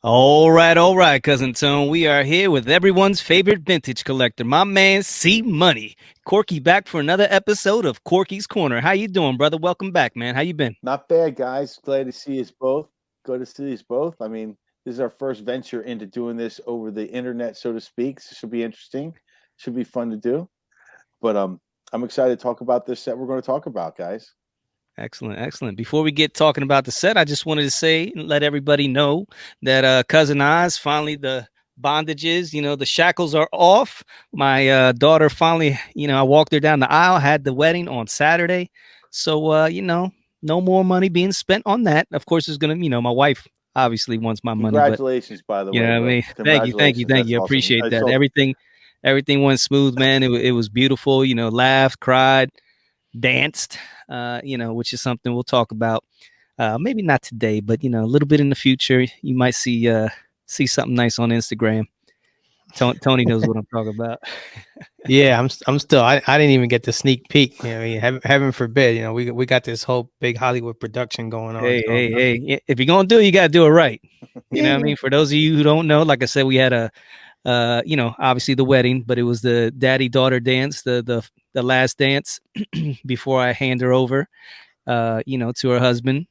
All right, cousin Tone. We are here with everyone's favorite vintage collector, my man C Money. Corky back for another episode of Corky's Corner. How you doing, brother? Welcome back, man. How you been? Not bad, guys. Glad to see us both. Good to see us both. I mean, this is our first venture into doing this over the internet, so to speak. So it should be interesting. Should be fun to do. But I'm excited to talk about this set we're going to talk about, guys. Excellent. Before we get talking about the set, I just wanted to say and let everybody know that cousin Oz finally the bondages, the shackles are off. My daughter finally, I walked her down the aisle, had the wedding on Saturday. So no more money being spent on that. Of course, it's gonna, my wife obviously wants my money, but Congratulations, by the you know way, what I bro. mean? Congratulations. Thank That's you. awesome. Appreciate I that. saw. Everything went smooth, man. It was beautiful, laughed, cried, danced, which is something we'll talk about. Maybe not today, but a little bit in the future, you might see something nice on Instagram. Tony knows what I'm talking about. Yeah, I'm still. I didn't even get the sneak peek. I mean, heaven forbid. We got this whole big Hollywood production going on. So Hey! If you're gonna do it, you gotta do it right. You know what I yeah, mean? For those of you who don't know, like I said, we had a obviously the wedding, but it was the daddy daughter dance, the last dance before I hand her over, to her husband.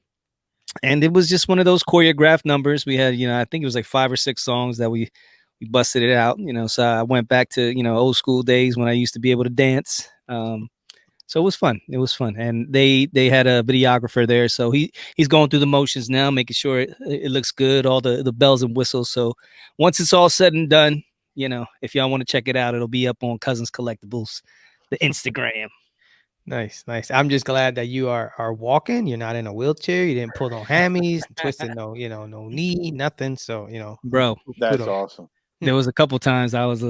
And it was just one of those choreographed numbers. We had, I think it was like 5 or 6 songs that we busted it out. So I went back to old school days when I used to be able to dance. So it was fun. It was fun, and they had a videographer there, so he's going through the motions now, making sure it looks good, all the bells and whistles. So once it's all said and done, if y'all want to check it out, it'll be up on Cousins Collectibles, the Instagram. nice. I'm just glad that you are walking. You're not in a wheelchair. You didn't pull no hammies, twisted no knee, nothing. So Bro, That's kudos. awesome. there was a couple times I was,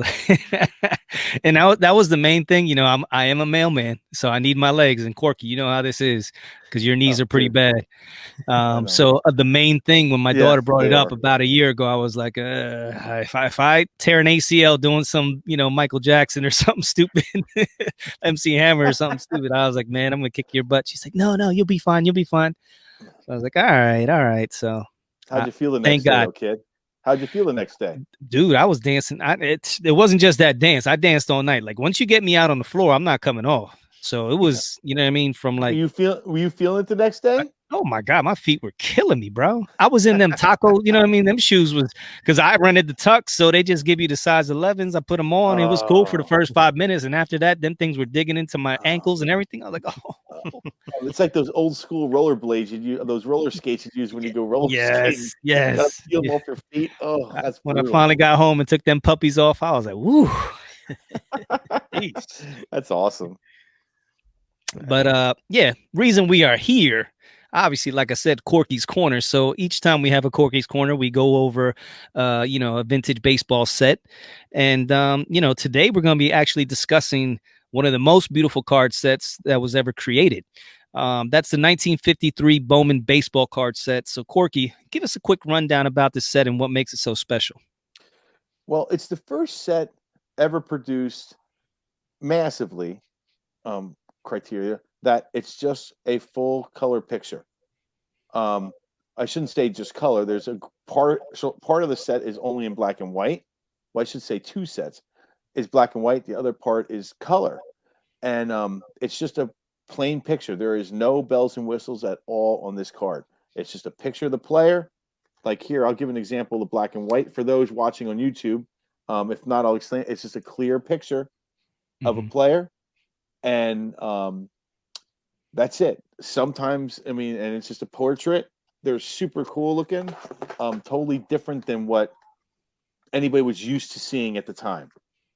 and that was the main thing. I am a mailman, so I need my legs. And Corky, you know how this is because your knees Oh, are pretty dude, bad. I know. So the main thing when my Yeah, daughter brought they it up are. about a year ago, I was like, if I tear an ACL doing some, Michael Jackson or something stupid, MC Hammer or something stupid, I was like, man, I'm gonna kick your butt. She's like, no, you'll be fine, you'll be fine. So I was like, all right. So How'd you feel the thank next day, God. though, kid? How'd you feel the next day? Dude, I was dancing. It wasn't just that dance. I danced all night. Like once you get me out on the floor, I'm not coming off. So it was, you know what I mean, from like Were you feeling it the next day? oh my God, my feet were killing me, bro. I was in them taco, you know what I mean? Them shoes was because I rented the tux, so they just give you the size 11s. I put them on. It was cool for the Oh, first 5 minutes, and after that, them things were digging into my oh, ankles and everything. I was like, oh, it's like those old school rollerblades those roller skates you use when you go roller skating. You gotta peel them Yeah. off your feet. Oh, that's When I brutal. finally got home and took them puppies off, I was like, woo. Jeez. That's awesome. But yeah, reason we are here, obviously, like I said, Corky's Corner. So each time we have a Corky's Corner, we go over a vintage baseball set. And today we're gonna be actually discussing one of the most beautiful card sets that was ever created. That's the 1953 Bowman baseball card set. So Corky, give us a quick rundown about this set and what makes it so special. Well, it's the first set ever produced massively, criteria that it's just a full color picture. Um, I shouldn't say just color. There's a part of the set is only in black and white. Well, I should say two sets is black and white. The other part is color, and it's just a plain picture. There is no bells and whistles at all on this card. It's just a picture of the player. Like here, I'll give an example of the black and white for those watching on YouTube. If not, I'll explain. It's just a clear picture of a Mm-hmm. player, and that's it. Sometimes, I mean, and it's just a portrait. They're super cool looking, totally different than what anybody was used to seeing at the time.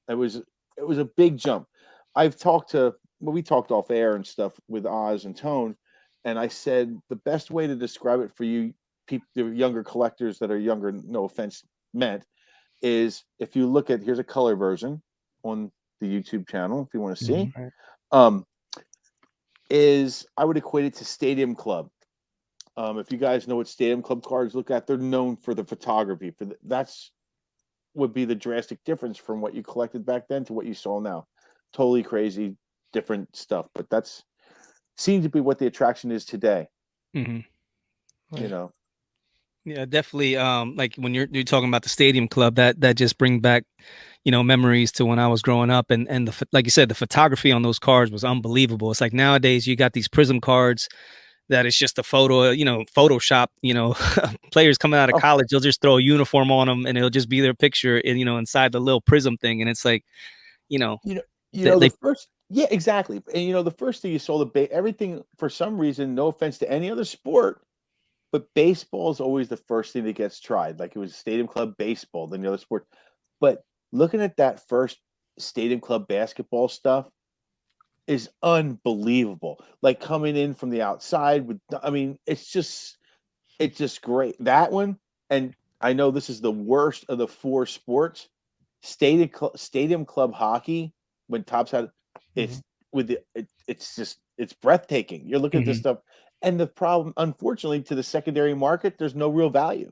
It was a big jump. We talked off air and stuff with Oz and Tone, and I said the best way to describe it for you, people, the younger collectors that are younger, no offense meant, is if you look at here's a color version on the YouTube channel if you want to see. Mm-hmm. Um, is I would equate it to Stadium Club. If you guys know what Stadium Club cards look at, they're known for the photography. That's would be the drastic difference from what you collected back then to what you saw now. Totally crazy, different stuff. But that's seems to be what the attraction is today. Mm-hmm. You know, Yeah, definitely. Like when you're talking about the Stadium Club, that just bring back, memories to when I was growing up, and like you said, the photography on those cards was unbelievable. It's like nowadays you got these prism cards that it's just a photo, Photoshop. Players coming out of Oh, college, they'll just throw a uniform on them, and it'll just be their picture, inside the little prism thing, and it's like, you know, you know, they the first, yeah, exactly. And the first thing you saw everything for some reason. No offense to any other sport, but baseball is always the first thing that gets tried. Like it was Stadium Club baseball, then the other sport. But looking at that first Stadium Club basketball stuff is unbelievable. Like coming in from the outside with, I mean, it's just great. That one, and I know this is the worst of the four sports. Stadium Club hockey, when Tops had Mhm. it's it's breathtaking. You're looking at this Mhm. stuff, and the problem, unfortunately, to the secondary market, there's no real value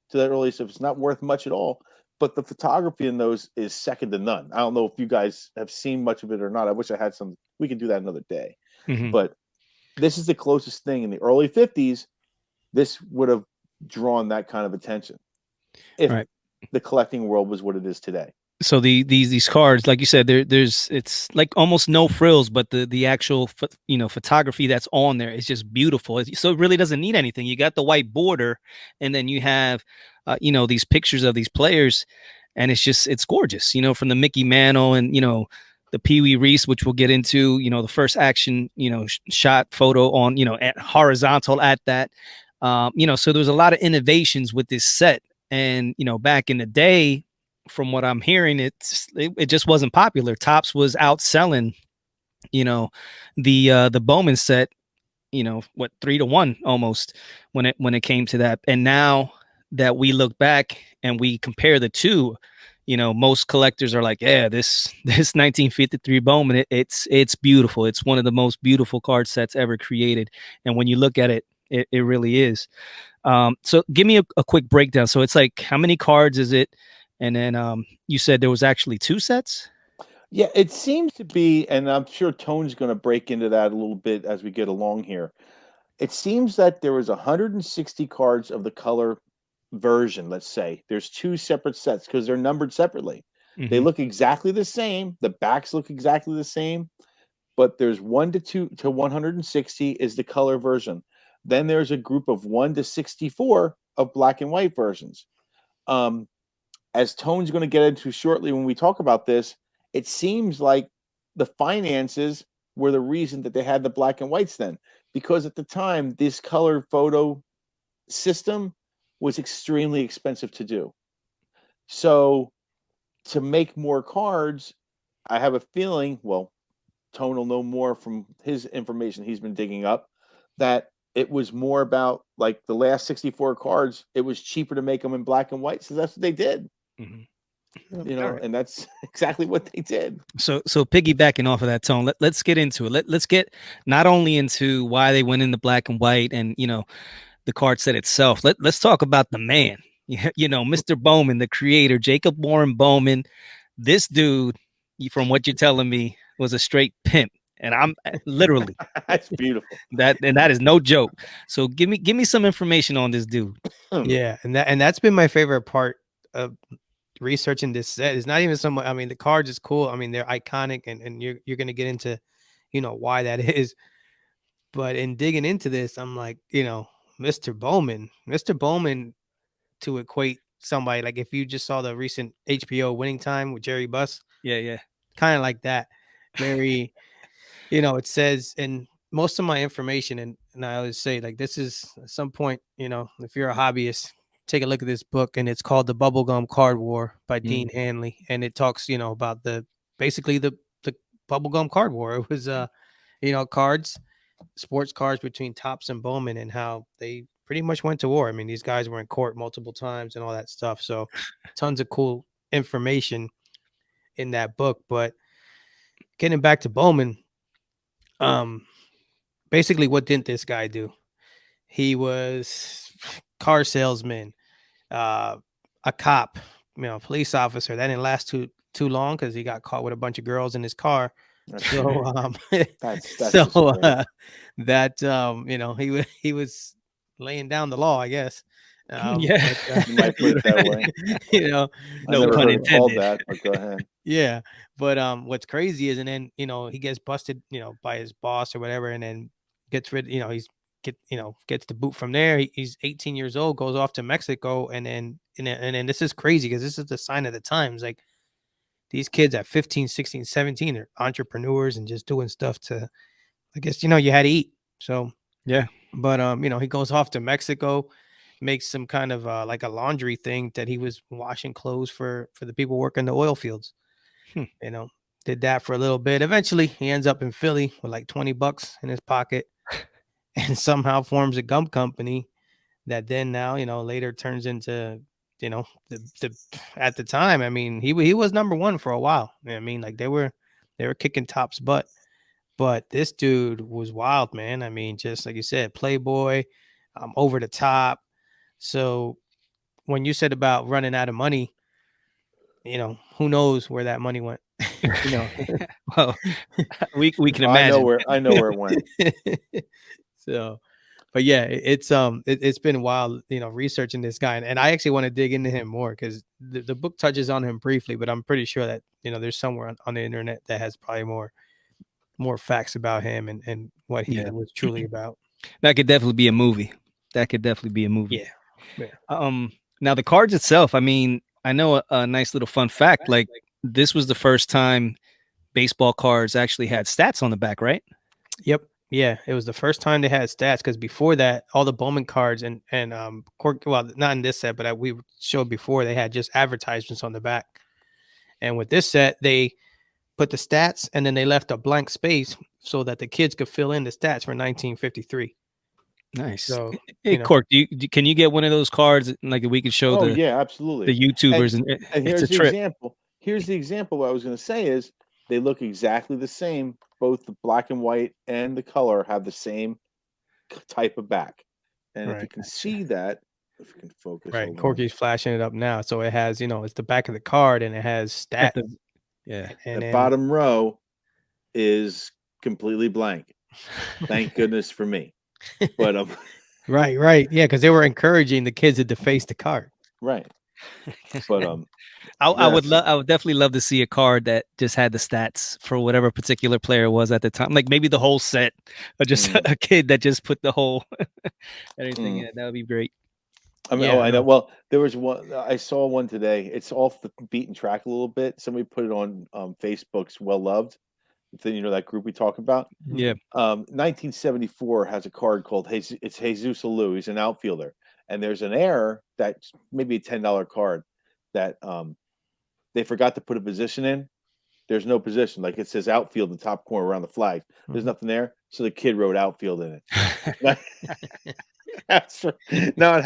to that early stuff. It's not worth much at all. But the photography in those is second to none. I don't know if you guys have seen much of it or not. I wish I had some. We could do that another day. Mhm. But this is the closest thing in the early 50s. This would have drawn that kind of attention if Right. the collecting world was what it is today. So these cards, like you said, there's it's like almost no frills, but the actual photography that's on there is just beautiful. So it really doesn't need anything. You got the white border, and then you have these pictures of these players, and it's gorgeous. From the Mickey Mantle and the Peewee Reese, which we'll get into. The first action shot photo on at horizontal at that. So there's a lot of innovations with this set, and back in the day, from what I'm hearing, it just wasn't popular. Topps was outselling, the Bowman set, what 3-1 almost when it came to that. And now that we look back and we compare the two, most collectors are like, yeah, this 1953 Bowman, it's beautiful. It's one of the most beautiful card sets ever created. And when you look at it, it really is. So give me a quick breakdown. So it's like, how many cards is it? And then you said there was actually two sets. Yeah, it seems to be, and I'm sure Tone's going to break into that a little bit as we get along here. It seems that there was 160 cards of the color version, let's say. There's two separate sets because they're numbered separately. They Mm-hmm. look exactly the same. The backs look exactly the same, but there's 1 to 2 to 160 is the color version. Then there's a group of 1 to 64 of black and white versions. Um, as Tone's going to get into shortly when we talk about this, it seems like the finances were the reason that they had the black and whites then, because at the time, this color photo system was extremely expensive to do. So to make more cards, I have a feeling, well, Tone will know more from his information he's been digging up, that it was more about like the last 64 cards, it was cheaper to make them in black and white. So that's what they did, Mm-hmm. All right. and that's exactly what they did. So piggybacking off of that, Tone, let's get into it. Let's get not only into why they went into black and white and the card set itself. Let's talk about the man. Mr. Bowman, the creator, Jacob Warren Bowman. This dude, from what you're telling me, was a straight pimp, and I'm literally That's beautiful. that is no joke. So give me some information on this dude. Yeah, and that's been my favorite part of researching this set. It's not even so much. I mean, the cards is cool. I mean, they're iconic, and you're gonna get into, why that is. But in digging into this, I'm like, Mr. Bowman, to equate somebody like if you just saw the recent HBO Winning Time with Jerry Buss, Yeah, yeah. kind of like that. Very, it says, and most of my information, and I always say like this is at some point, if you're a hobbyist, take a look at this book, and it's called The Bubblegum Card War by Dean Mm, Hanley, and it talks, about basically the bubblegum card war. It was cards, sports cards between Topps and Bowman, and how they pretty much went to war. I mean, these guys were in court multiple times and all that stuff. So tons of cool information in that book. But getting back to Bowman, um, basically what didn't this guy do? He was car salesman, uh, a cop, police officer. That didn't last too long because he got caught with a bunch of girls in his car. That's So that's so just great. that he was laying down the law, I guess. Yeah. You might put it that way. you know, I No never pun heard it called intended. that, but go ahead. yeah. But what's crazy is, and then he gets busted, by his boss or whatever, and then gets rid. Gets the boot from there. He's 18 years old, goes off to Mexico, and then this is crazy because this is the sign of the times. Like these kids at 15, 16, 17 are entrepreneurs and just doing stuff to, I guess, you had to eat. So, Yeah. but he goes off to Mexico, makes some kind of like a laundry thing that he was washing clothes for the people working the oil fields. Hmm. You know, did that for a little bit. Eventually, he ends up in Philly with like $20 in his pocket, and somehow forms a gum company that then now later turns into the at the time. I mean, he was number one for a while. I mean, like they were kicking Top's butt. But this dude was wild, man. I mean, just like you said, playboy, over the top. So when you said about running out of money, who knows where that money went? you know. Well, we can I know imagine. where it went. So, but yeah, it's been wild, researching this guy, and I actually want to dig into him more because the book touches on him briefly, but I'm pretty sure that there's somewhere on the internet that has probably more facts about him and what he Yeah. was truly about. That could definitely be a movie. That could definitely be a movie. Yeah. Now the cards itself, I mean, I know a nice little fun fact. Like this was the first time baseball cards actually had stats on the back, right? Yep. Yeah, it was the first time they had stats because before that, all the Bowman cards and Corky, well, not in this set, but we showed before they had just advertisements on the back. And with this set, they put the stats and then they left a blank space so that the kids could fill in the stats for 1953. Nice. So, Hey, Cork, can you get one of those cards? Like we could show Oh the yeah, absolutely. YouTubers, and And it's here's a the trip. example. Here's the example. What I was going to say is they look exactly the same. Both the black and white and the color have the same type of back. And if you right, can see that, if you can focus, right. hold on. Corky's flashing it up now, so it has, it's the back of the card and it has At stats, the yeah. and The then bottom row is completely blank. Thank goodness for me. But right, yeah, because they were encouraging the kids to deface the card. right. But I would yes. I would definitely love to see a card that just had the stats for whatever particular player was at the time. Like maybe the whole set, or just a kid that just put the whole everything in. That would be great. I mean, Yeah, oh, I I know. know. Well, there was one. I saw one today. It's off the beaten track a little bit. Somebody put it on Facebook's Well Loved. Then that group we talk about. Yeah. 1974 has a card called it's Jesus Alou. He's an outfielder, and there's an error that's maybe a $10 card that they forgot to put a position in. There's no position. Like it says outfield in the top corner around the flag. There's nothing there, so the kid wrote outfield in it. Now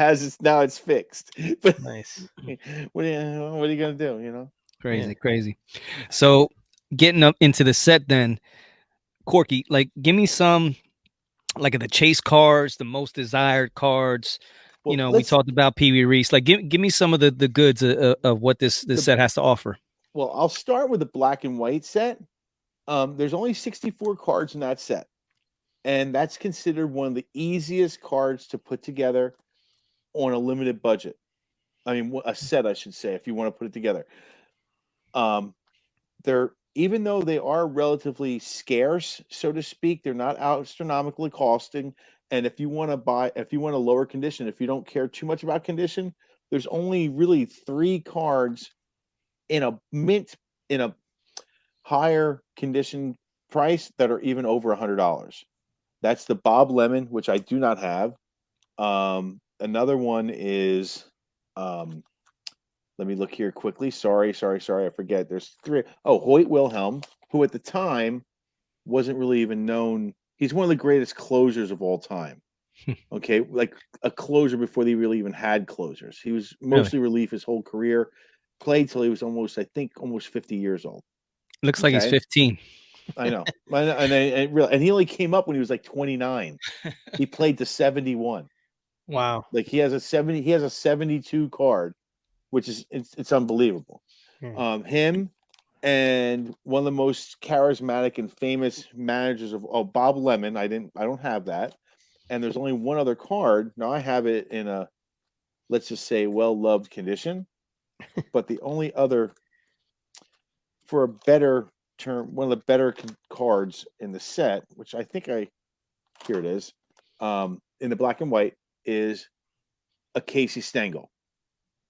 it's fixed. But Nice. what are you gonna do? Crazy. So getting up into the set then, Corky, like give me some like of the chase cards, the most desired cards. Well, We talked about Peewee Reese. Like give me some of the goods of what this set has to offer. Well, I'll start with the black and white set. There's only 64 cards in that set, and that's considered one of the easiest cards to put together on a limited budget. I mean, a set, I should say, if you want to put it together. They're even though they are relatively scarce, so to speak, they're not astronomically costing. And if you want to lower condition, if you don't care too much about condition, there's only really 3 cards in a higher condition price that are even over $100. That's the Bob Lemon, which I do not have. Another one is let me look here quickly. Sorry, I forget. There's 3. Oh, Hoyt Wilhelm, who at the time wasn't really even known. He's one of the greatest closers of all time. Okay, like a closer before they really even had closers. He was mostly relief his whole career. Played till he was almost 50 years old. Looks like he's 15. I know. And he only came up when he was like 29. He played to 71. Wow. Like he has a 72 card, which is it's unbelievable. Him and one of the most charismatic and famous managers of Bob Lemon. I don't have that. And there's only one other card. Now I have it in a let's just say, well-loved condition. But the only other, for a better term, one of the better cards in the set, which I think here it is, in the black and white, is a Casey Stengel.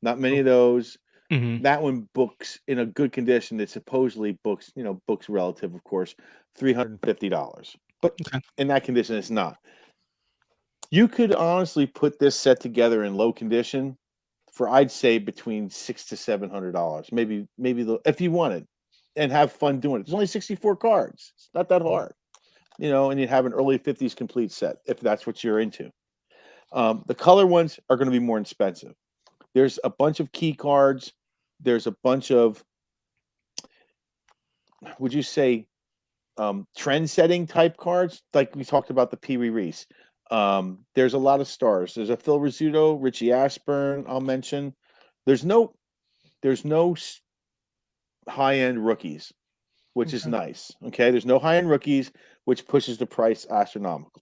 Not many of those. Mhm. That one books in a good condition. It supposedly books, books relative, of course, $350. But Okay. in that condition, it's not. You could honestly put this set together in low condition for, I'd say, between $600 to $700. Maybe if you wanted, and have fun doing it. There's only 64 cards. It's not that hard, and you'd have an early 50s complete set if that's what you're into. The color ones are going to be more expensive. There's a bunch of key cards. There's a bunch of, would you say, trend-setting type cards, like we talked about the Peewee Reese. There's a lot of stars. There's a Phil Rizzuto, Richie Ashburn. I'll mention. There's no high-end rookies, which is nice. Okay, there's no high-end rookies, which pushes the price astronomical.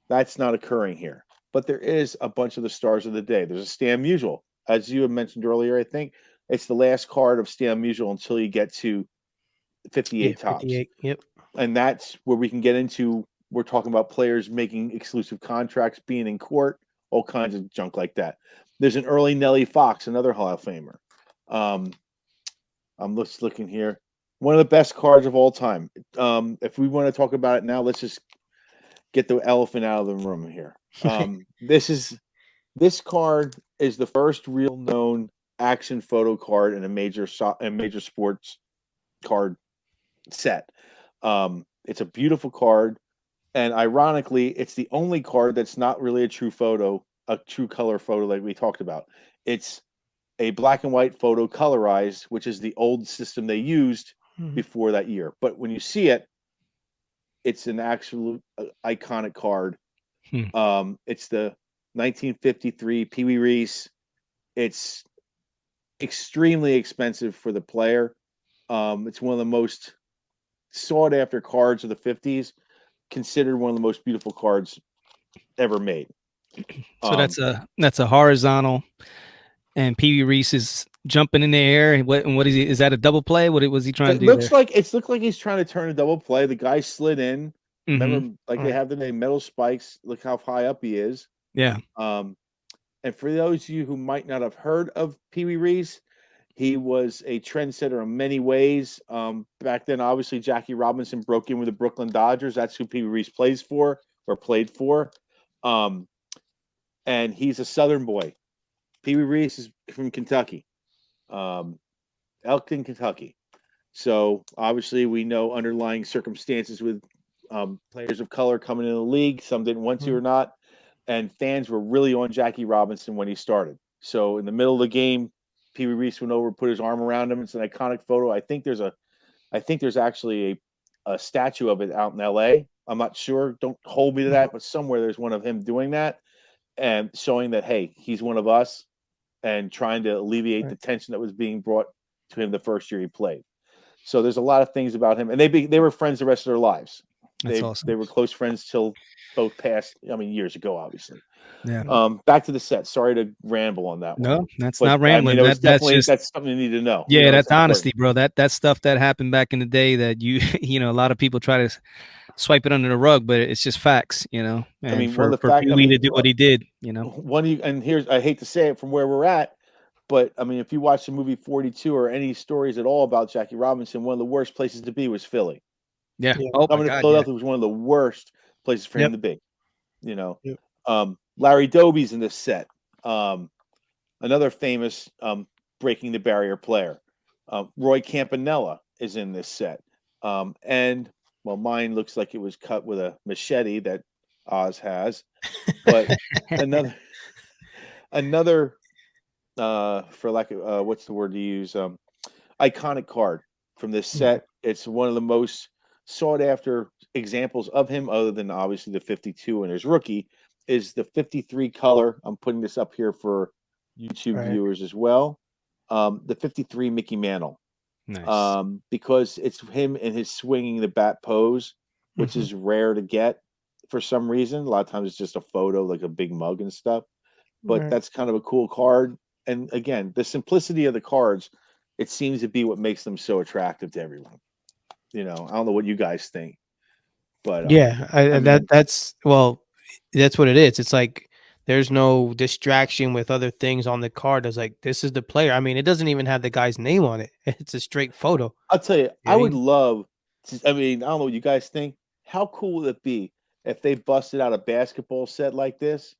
That's not occurring here. But there is a bunch of the stars of the day. There's a Stan Musial, as you had mentioned earlier. I think it's the last card of Stan Musial until you get to 58 tops. 58. Yep. And that's where we can get into. We're talking about players making exclusive contracts, being in court, all kinds of junk like that. There's an early Nelly Fox, another Hall of Famer. I'm just looking here. One of the best cards of all time. If we want to talk about it now, let's just get the elephant out of the room here. This card is the first real known action photo card in a major sports card set. It's a beautiful card, and ironically, it's the only card that's not really a true color photo like we talked about. It's a black and white photo colorized, which is the old system they used before that year. But when you see it, it's an absolute iconic card. It's the 1953 Peewee Reese. It's extremely expensive for the player. It's one of the most sought after cards of the 50s, considered one of the most beautiful cards ever made. So that's a horizontal, and Peewee Reese is jumping in the air. What is he? Is that a double play? What was he trying to do there? It looked like he's trying to turn a double play. The guy slid in. Remember, they have the name Metal Spikes. Look how high up he is. Yeah. And for those of you who might not have heard of Peewee Reese, he was a trendsetter in many ways. Back then, obviously, Jackie Robinson broke in with the Brooklyn Dodgers. That's who Peewee Reese played for. And he's a Southern boy. Peewee Reese is from Kentucky, Elkton, Kentucky. So obviously, we know underlying circumstances with players of color coming into the league. Some didn't want to or not, and fans were really on Jackie Robinson when he started. So in the middle of the game, Peewee Reese went over, put his arm around him. It's an iconic photo. I think there's actually a statue of it out in L.A. I'm not sure. Don't hold me to that, but somewhere there's one of him doing that and showing that, hey, he's one of us, and trying to alleviate the tension that was being brought to him the first year he played. So there's a lot of things about him, and they were friends the rest of their lives. That's awesome. They were close friends till both passed. I mean, years ago, obviously. Yeah. Back to the set. Sorry to ramble on that one. No, that's not rambling. I mean, that's something you need to know. Yeah, that's honesty, bro. That's stuff that happened back in the day that a lot of people try to swipe it under the rug, but it's just facts, And I mean, for Peewee to do what he did, and here's, I hate to say it from where we're at, but I mean, if you watch the movie 42 or any stories at all about Jackie Robinson, one of the worst places to be was Philly. Yeah. Oh, coming to Philadelphia was one of the worst places for him to be. Larry Doby's in this set. Another famous breaking the barrier player. Roy Campanella is in this set. And mine looks like it was cut with a machete that Oz has. But another for lack of what's the word to use? Iconic card from this set. It's one of the most sought after examples of him, other than obviously the 52 and his rookie, is the 53 color. I'm putting this up here for YouTube viewers as well. The 53 Mickey Mantle. Nice. Because it's him in his swinging the bat pose, which is rare to get for some reason. A lot of times it's just a photo, like a big mug and stuff. but that's kind of a cool card. And again, the simplicity of the cards, it seems to be what makes them so attractive to everyone. I don't know what you guys think, but Yeah, I mean, that's what it is. It's like there's no distraction with other things on the card. It's like this is the player. I mean, it doesn't even have the guy's name on it. It's a straight photo. I'll tell you, You know I what I would mean? love I mean, I don't know what you guys think. How cool would it be if they busted out a basketball set like this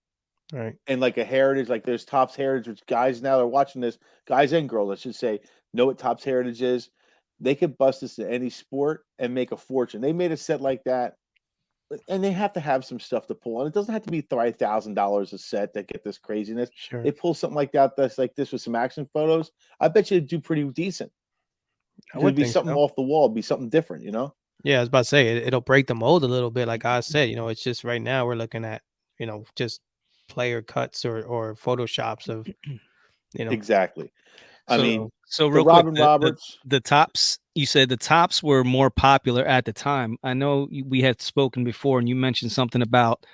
Right. and like a heritage, like there's Topps Heritage, which guys now are watching this, guys and girls, I should say, know what Topps Heritage is. They could bust this in any sport and make a fortune. They made a set like that, and they have to have some stuff to pull on. It doesn't have to be $3,000 a set to get this craziness. Sure. They pull something like that that's like this with some action photos. I bet you it'd do pretty decent. I It'd would be think something so. off the wall, it'd be something different. Yeah, I was about to say it'll break the mold a little bit. Like I said, it's just right now we're looking at just player cuts or photoshops of you know. Exactly. I So mean, so the real quick, Robin the Roberts. the tops. You said the tops were more popular at the time. I know we had spoken before, and you mentioned something about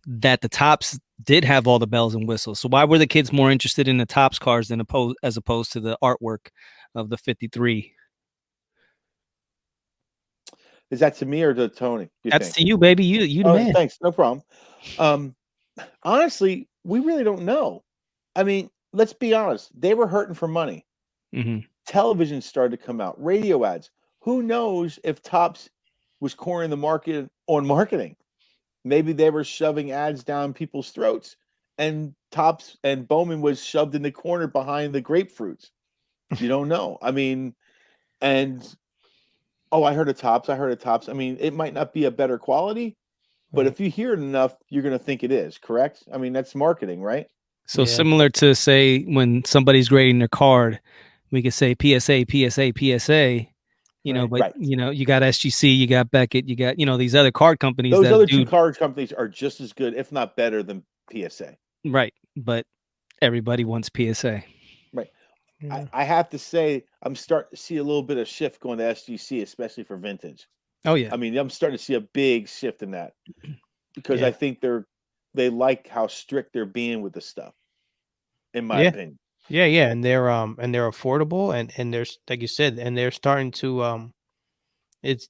that the tops did have all the bells and whistles. So why were the kids more interested in the tops cars than as opposed to the artwork of the 53? Is that to me or to Tony, you That's think? to you, baby. You the Oh, man. thanks. No problem. Um, honestly, we really don't know. I mean, let's be honest. They were hurting for money. Hmm. Television started to come out, radio ads. Who knows if Topps was cornering the market on marketing? Maybe they were shoving ads down people's throats, and Topps and Bowman was shoved in the corner behind the grapefruits. You don't know. I mean, and oh, I heard of Topps. I heard of Topps. I mean, it might not be a better quality, but Right. if you hear it enough, you're going to think it is, correct? I mean, that's marketing, right? So Yeah. similar to say when somebody's grading their card, we could say PSA, PSA, PSA. Right. But Right. you got SGC, you got Beckett, you got these other card companies Those that other two do card companies are just as good, if not better, than PSA. right, but everybody wants PSA. Right. Yeah. I have to say, I'm starting to see a little bit of shift going to SGC, especially for vintage. Oh yeah, I mean, I'm starting to see a big shift in that because Yeah. I think they like how strict they're being with the stuff, in my Yeah. opinion. Yeah. Yeah. And they're affordable and there's like you said, and they're starting to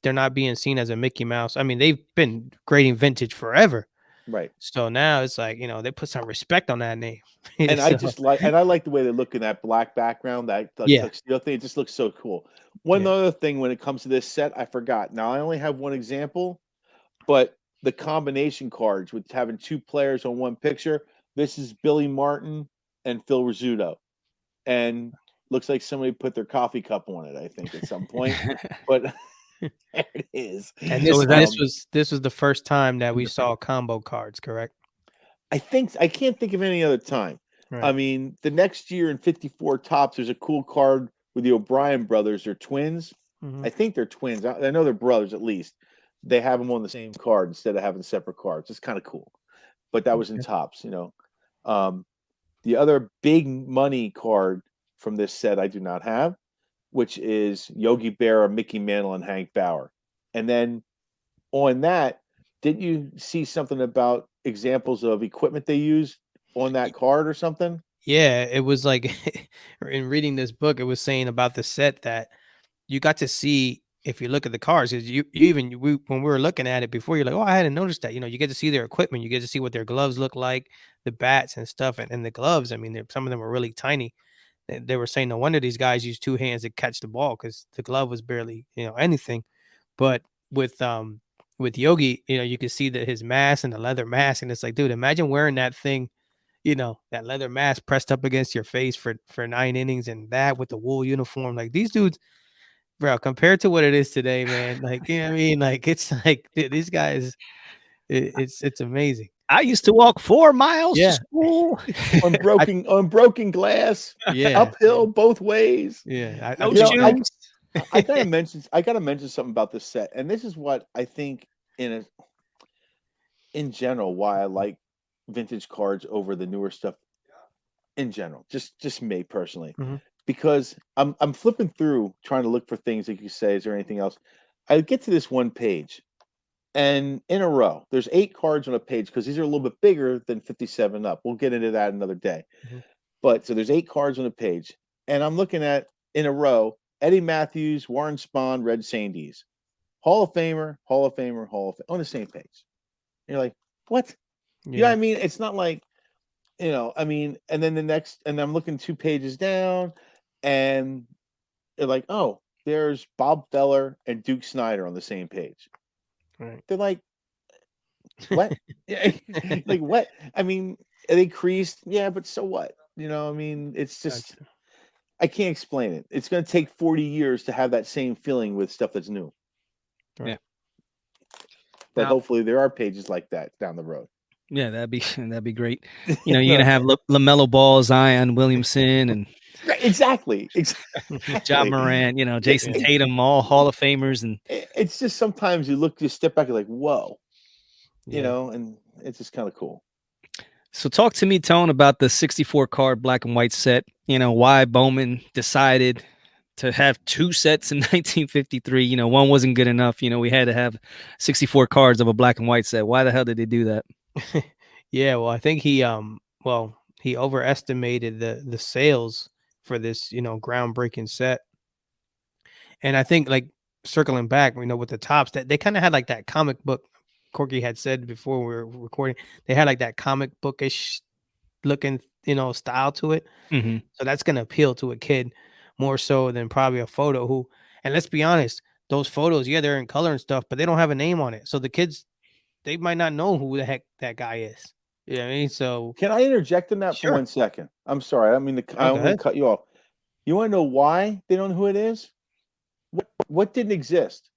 they're not being seen as a Mickey Mouse. I mean, they've been grading vintage forever. Right. So now it's like, they put some respect on that name. And So I like the way they look in that black background, that like yeah. tuxedo thing. It just looks so cool. One Yeah. other thing when it comes to this set, I forgot. Now I only have one example, but the combination cards with having two players on one picture. This is Billy Martin and Phil Rizzuto, and looks like somebody put their coffee cup on it. I think at some point, but there it is. And So this is that this was the first time that we saw combo cards, correct? I can't think of any other time. I Right. mean, the next year in 54 Tops, there's a cool card with the O'Brien brothers. They're twins. Hmm. I think they're twins. I know they're brothers at least. They have them on the same card instead of having separate cards. It's kind of cool. But that was in Okay. Tops. Um, the other big money card from this set I do not have, which is Yogi Berra, Mickey Mantle, and Hank Bauer. And then on that, didn't you see something about examples of equipment they use on that card or something? Yeah, it was like in reading this book, it was saying about the set that you got to see if you look at the cars, because when we were looking at it before, you're like, oh, I hadn't noticed that. You get to see their equipment, you get to see what their gloves look like, the bats and stuff, and the gloves. I mean, some of them were really tiny. They were saying no wonder these guys use two hands to catch the ball because the glove was barely anything. But with Yogi, you could see that his mask and the leather mask, and it's like, dude, imagine wearing that thing, that leather mask pressed up against your face for 9 innings, and that with the wool uniform. Like these dudes, bro, compared to what it is today, man, like, you know what I mean? Like, it's like these guys, it's amazing. I used to walk 4 miles to Yeah. school. On I broken glass, yeah, uphill both ways. yeah. I No think shoes. I gotta mention something about this set, and this is what I think in general why I like vintage cards over the newer stuff in general. Just me personally, Mhm. because I'm flipping through trying to look for things like you say. Is there anything else? I get to this one page, And in a row, there's 8 cards on a page because these are a little bit bigger than 57 up. We'll get into that another day. Mhm. But so there's 8 cards on a page, and I'm looking at in a row Eddie Matthews, Warren Spahn, Red Sandys, Hall of Famer, Hall of Famer, Hall of Fame on the same page. And you're like, what? You know what I Yeah. mean? It's not like, I mean, and then the next, and I'm looking 2 pages down, and they're like, oh, there's Bob Feller and Duke Snyder on the same page. Right. They're like, what? Yeah, like what? I mean, are they creased? Yeah, but so what? I mean, it's just Gotcha. I can't explain it. It's going to take 40 years to have that same feeling with stuff that's new. Yeah. Right. But Now, hopefully there are pages like that down the road. Yeah, that'd be great. You're gonna have LaMelo Ball, Zion Williamson, and Right, exactly. John Exactly. Morant. Jason Yeah. Tatum, all Hall of Famers, and It's just sometimes you step back, you're like, whoa, yeah. and it's just kind of cool. so talk to me, Tone, about the 64 card black and white set. Why Bowman decided to have 2 sets in 1953. One wasn't good enough. We had to have 64 cards of a black and white set. Why the hell did they do that? Yeah. Well, I think he overestimated the sales for this groundbreaking set, and I think like circling back, with the tops that they kind of had like that comic book. Corky had said before we were recording, they had like that comic bookish looking style to it. Mm-hmm. So that's gonna appeal to a kid more so than probably a photo who, and let's be honest, those photos, yeah, they're in color and stuff, but they don't have a name on it. So the kids, they might not know who the heck that guy is. You know what I mean? So Can I interject in that for sure. 1 second? I'm sorry. I No, go don't mean to ahead. cut you off. You want to know why they don't know who it is? What didn't exist?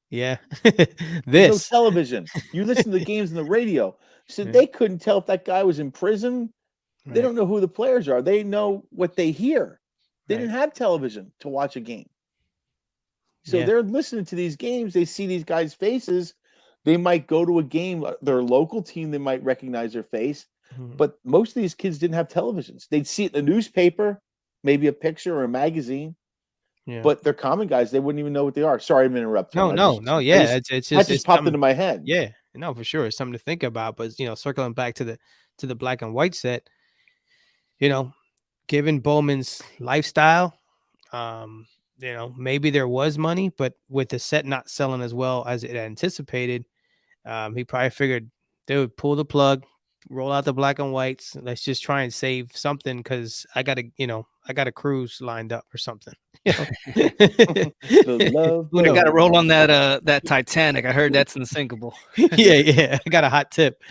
Yeah. There's no This. television. You listen to the games on the radio. So Yeah, they couldn't tell if that guy was in prison. They right. don't know who the players are. They know what they hear. They Right. didn't have television to watch a game. So Yeah. they're listening to these games. They see these guys' faces. They might go to a game, their local team, they might recognize their face. Mhm. But most of these kids didn't have televisions. They'd see it in the newspaper, maybe a picture or a magazine. Yeah. But they're common guys. They wouldn't even know what they are. Sorry, I'm interrupting. No, no, no. Yeah. It's That just just it's popped into something. my head. Yeah. No, for sure. It's something to think about. But circling back to the black and white set, you know, given Bowman's lifestyle, maybe there was money, but with the set not selling as well as it anticipated, he probably figured they would pull the plug, roll out the black and whites. Let's just try and save something because I got a cruise lined up or something. The love Who I got to knows? roll on that Titanic. I heard that's unsinkable. Yeah, yeah. I got a hot tip.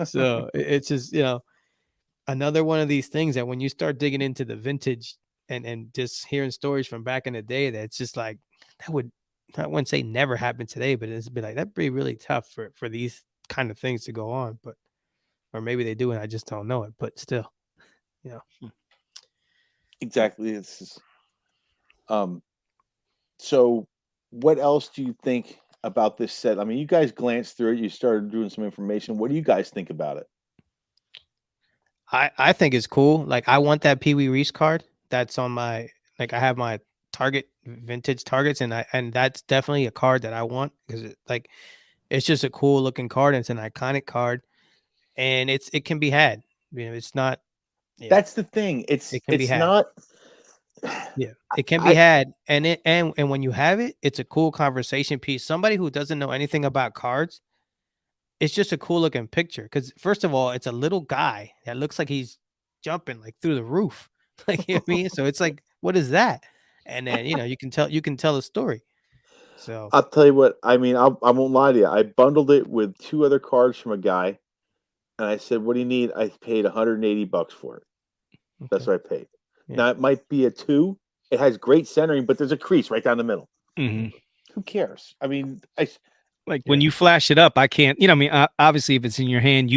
So it's just another one of these things that when you start digging into the vintage and just hearing stories from back in the day, that's just like that would, I wouldn't say never happen today, but it's be like that'd be really tough for these kind of things to go on. But or maybe they do and I just don't know it. But still, you know. Exactly. So what else do you think about this set? I mean, you guys glanced through it, you started doing some information. What do you guys think about it? I think it's cool. Like I want that Peewee Reese card. That's on my, like I have my Target vintage Targets, and that's definitely a card that I want because it's just a cool looking card. And it's an iconic card, and it can be had. It's not. Yeah, That's the thing. it can be It's had. not Yeah, it can be I had, and when you have it, it's a cool conversation piece. Somebody who doesn't know anything about cards, it's just a cool looking picture. Because first of all, it's a little guy that looks like he's jumping like through the roof. Like you know what I mean? So it's like, what is that? And then you can tell a story. So I'll tell you what, I mean, I won't lie to you. I bundled it with 2 other cards from a guy, and I said, "What do you need?" I paid $180 for it. That's okay, what I paid. yeah, Now it might be a 2. It has great centering, but there's a crease right down the middle. Hmm. Who cares? I mean, Like when yeah, you flash it up, I can't. I mean, obviously, if it's in your hand,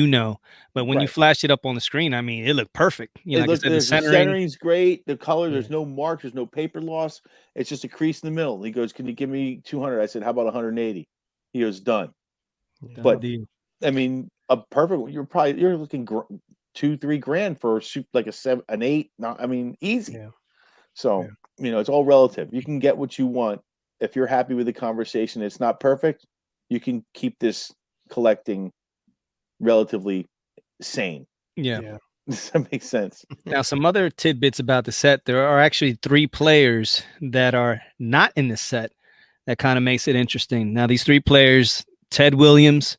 but when you right. flash it up on the screen, I mean, it looked perfect. It Like I look said, the there's the centering. centering's great, the color, yeah, there's no mark, there's no paper loss. It's just a crease in the middle. He goes, "Can you give me 200?" I said, "How about 180?" He goes, "Done." yeah, Done But deal. I mean, a perfect. You're looking 2-3 grand for a soup like a 7, an 8. Not, I mean, easy. yeah, So it's all relative. You can get what you want if you're happy with the conversation. It's not perfect. you can keep this collecting relatively sane. Yeah. Does that make sense? Now, some other tidbits about the set. There are actually 3 players that are not in the set that kind of makes it interesting. Now, these 3 players, Ted Williams,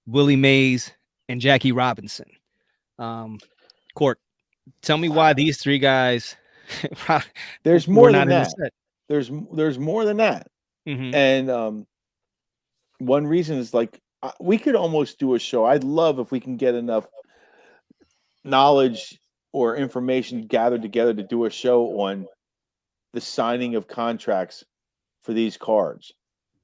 Willie Mays, and Jackie Robinson. Court, tell me why these 3 guys There's were more not than in the that. set. There's more than that. Mhm. And one reason is like we could almost do a show. I'd love if we can get enough knowledge or information gathered together to do a show on the signing of contracts for these cards.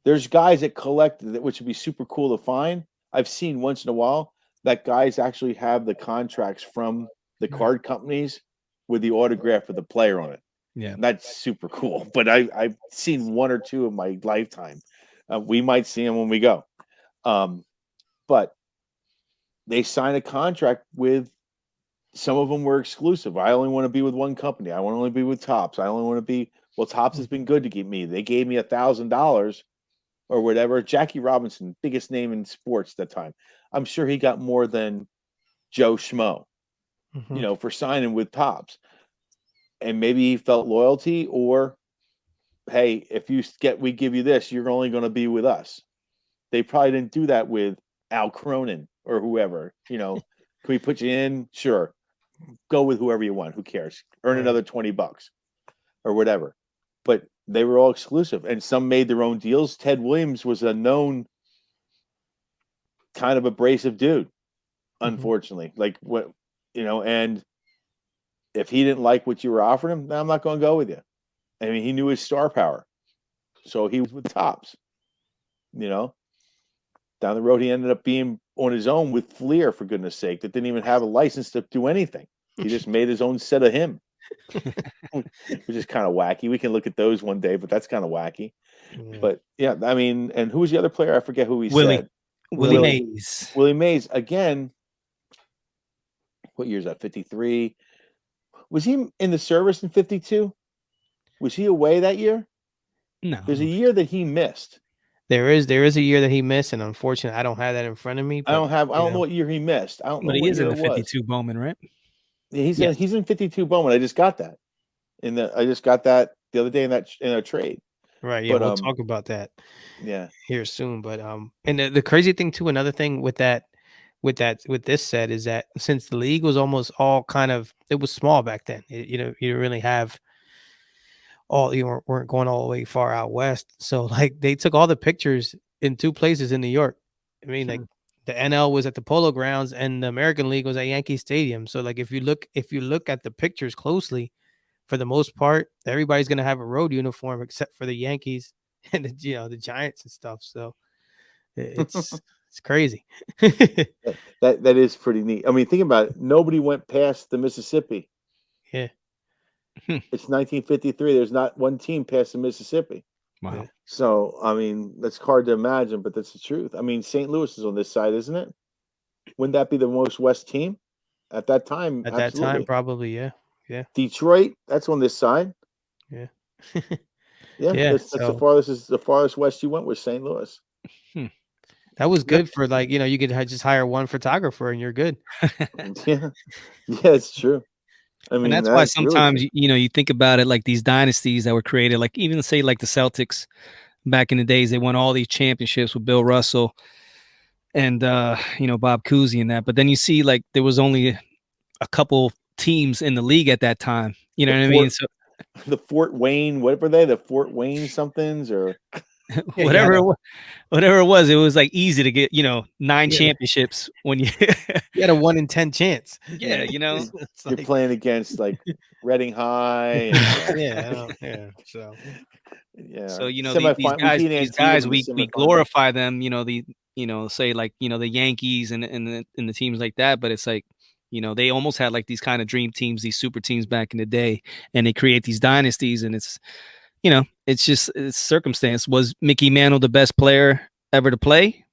There's guys that collect that, which would be super cool to find. I've seen once in a while that guys actually have the contracts from the card companies with the autograph of the player on it. Yeah. And that's super cool. But I've seen 1 or 2 in my lifetime. We might see them when we go. But they sign a contract with, some of them were exclusive. I only want to be with one company. I want to only be with Topps. I only want to be, well, Topps has been good to give me. They gave me $1,000 or whatever. Jackie Robinson, biggest name in sports at that time. I'm sure he got more than Joe Schmo, for signing with Topps. And maybe he felt loyalty, or, hey, if we give you this, you're only going to be with us. They probably didn't do that with Al Cronin or whoever. Can we put you in? Sure. Go with whoever you want. Who cares? Earn another $20 or whatever. But they were all exclusive, and some made their own deals. Ted Williams was a known kind of abrasive dude, unfortunately. Like and if he didn't like what you were offering him, I'm not going to go with you. I mean, he knew his star power, so he was with Topps. Down the road, he ended up being on his own with Fleer, for goodness sake, that didn't even have a license to do anything. He just made his own set of him, which is kind of wacky. We can look at those one day, but that's kind of wacky. Yeah. But yeah, I mean, and who was the other player? I forget who he said. Willie Mays. Willie Mays again. What year is that? 53. Was he in the service in 52? Was he away that year? No. There's a year that he missed. There is a year that he missed, and unfortunately, I don't have that in front of me. But, I don't know what year he missed. I don't know. But he what is year in the 52 Bowman, right? He's in 52 Bowman. I just got that. I just got that the other day in a trade. Right. Yeah, we'll talk about that. Yeah. Here soon. But and the crazy thing too, another thing with this set is that since the league was almost all it was small back then. You didn't really have you weren't going all the way far out west. So like they took all the pictures in 2 places in New York. I mean, like the NL was at the Polo Grounds and the American League was at Yankee Stadium. So like if you look at the pictures closely, for the most part, everybody's gonna have a road uniform except for the Yankees and the Giants and stuff. So it's crazy. that is pretty neat. I mean, think about it. Nobody went past the Mississippi. Yeah. It's 1953. There's not one team past the Mississippi. Wow. So, I mean, that's hard to imagine, but that's the truth. I mean, St. Louis is on this side, isn't it? Wouldn't that be the most west team at that time? At that time, probably, yeah. Yeah. Detroit, that's on this side. Yeah. Yeah. That's the farthest west you went was St. Louis. That was good for you could just hire one photographer and you're good. Yeah, it's true. I mean, and that's why sometimes you think about it, like these dynasties that were created, like even say like the Celtics back in the days, they won all these championships with Bill Russell and Bob Cousy and that. But then you see like there was only a couple teams in the league at that time. You know what I mean? So the Fort Wayne, what were they? The Fort Wayne somethings or whatever it was like easy to get 9 championships when you had a 1 in 10 chance. Yeah, you're playing against like Reading High. And, So so these guys we glorify them. Say like the Yankees and the teams like that, but it's like they almost had like these kind of dream teams, these super teams back in the day, and they create these dynasties, and it's it's circumstance. Was Mickey Mantle the best player ever to play?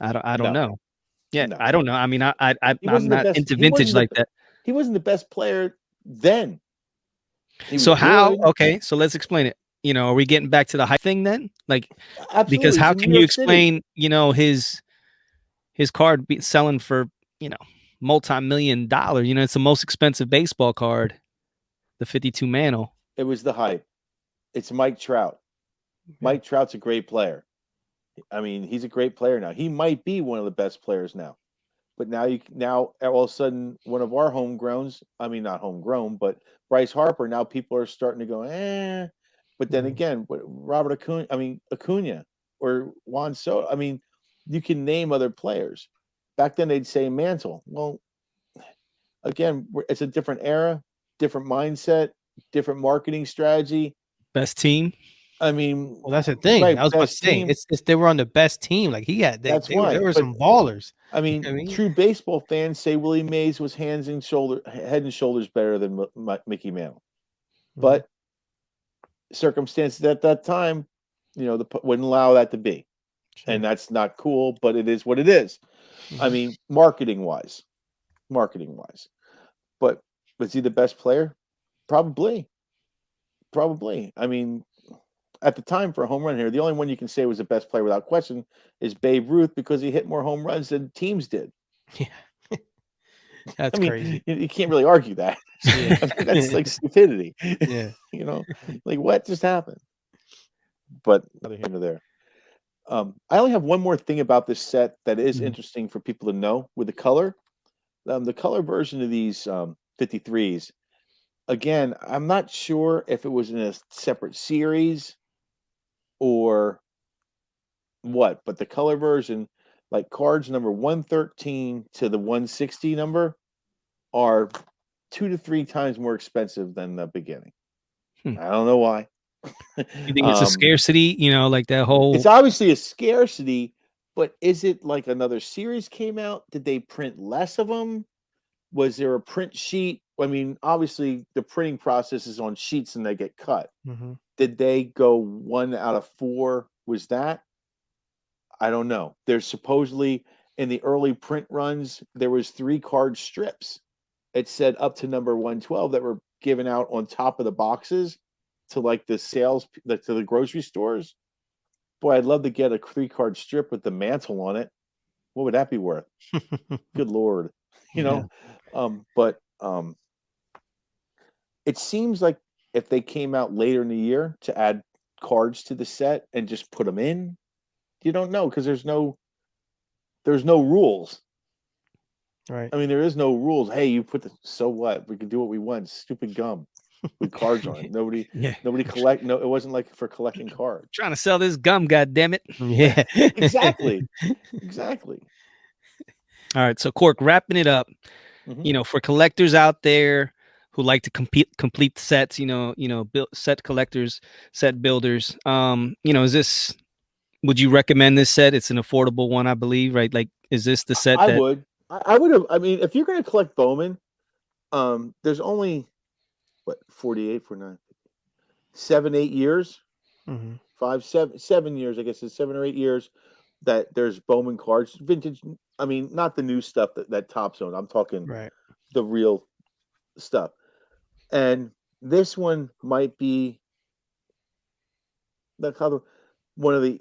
I don't know. Yeah, no. I don't know. I mean, I'm not into vintage like that. He wasn't the best player then. So how? Okay, so let's explain it. are we getting back to the hype thing then? Like, because Absolutely, it's how in New can you York City. explain, his card selling for, multi-million-dollar, it's the most expensive baseball card, the 52 Mantle. It was the hype. It's Mike Trout. Mike Trout's a great player. I mean, he's a great player now. He might be one of the best players now. But now all of a sudden one of our homegrowns, I mean not homegrown, but Bryce Harper, now people are starting to go, eh. But then again, Robert Acuna or Juan Soto. I mean, you can name other players. Back then they'd say Mantle. Well, again, it's a different era, different mindset, different marketing strategy. Best team. I mean, Well, that's the thing. right, I was about to best say team. it's they were on the best team. Like That's they were why. there were But some ballers. I mean, true baseball fans say Willie Mays was head and shoulders better than Mickey Mantle. But circumstances at that time, wouldn't allow that to be. Sure. And that's not cool, but it is what it is. I mean, marketing wise. But was he the best player? Probably. I mean, at the time for a home run here, the only one you can say was the best player without question is Babe Ruth because he hit more home runs than teams did. Yeah. That's crazy. You can't really argue that. Yeah. I mean, that's like stupidity. Yeah. Like what just happened? But another here or there. I only have one more thing about this set that is interesting for people to know with the color. The color version of these 53s. Again, I'm not sure if it was in a separate series or what, but the color version, like cards number 113 to the 160 number, are 2 to 3 times more expensive than the beginning. I don't know why. You think it's a scarcity, like that whole. It's obviously a scarcity, but is it like another series came out? Did they print less of them? Was there a print sheet? I mean, obviously the printing process is on sheets and they get cut. Did they go 1 out of 4? Was that? I don't know. There's supposedly in the early print runs, there was 3 card strips. It said up to number 112 that were given out on top of the boxes to like the sales to the grocery stores. Boy, I'd love to get a 3 card strip with the Mantle on it. What would that be worth? Good Lord. But it seems like if they came out later in the year to add cards to the set and just put them in, you don't know because there's no rules. Right. I mean, there is no rules. Hey, you put so what? We can do what we want. Stupid gum with cards on it. Nobody collect. No, it wasn't like for collecting cards. Trying to sell this gum, goddammit. Yeah. Exactly. All right, so Cork, wrapping it up. For collectors out there who like to complete sets, set collectors, set builders. Is this? Would you recommend this set? It's an affordable one, I believe, right? Like, is this the set I would. I would have. I mean, if you're going to collect Bowman, there's only 48 for 9, 7, 8 years, 5, 7 years. I guess it's 7 or 8 years that there's Bowman cards, vintage. I mean, not the new stuff that Topps owned. I'm talking the real stuff. And this one might be one of the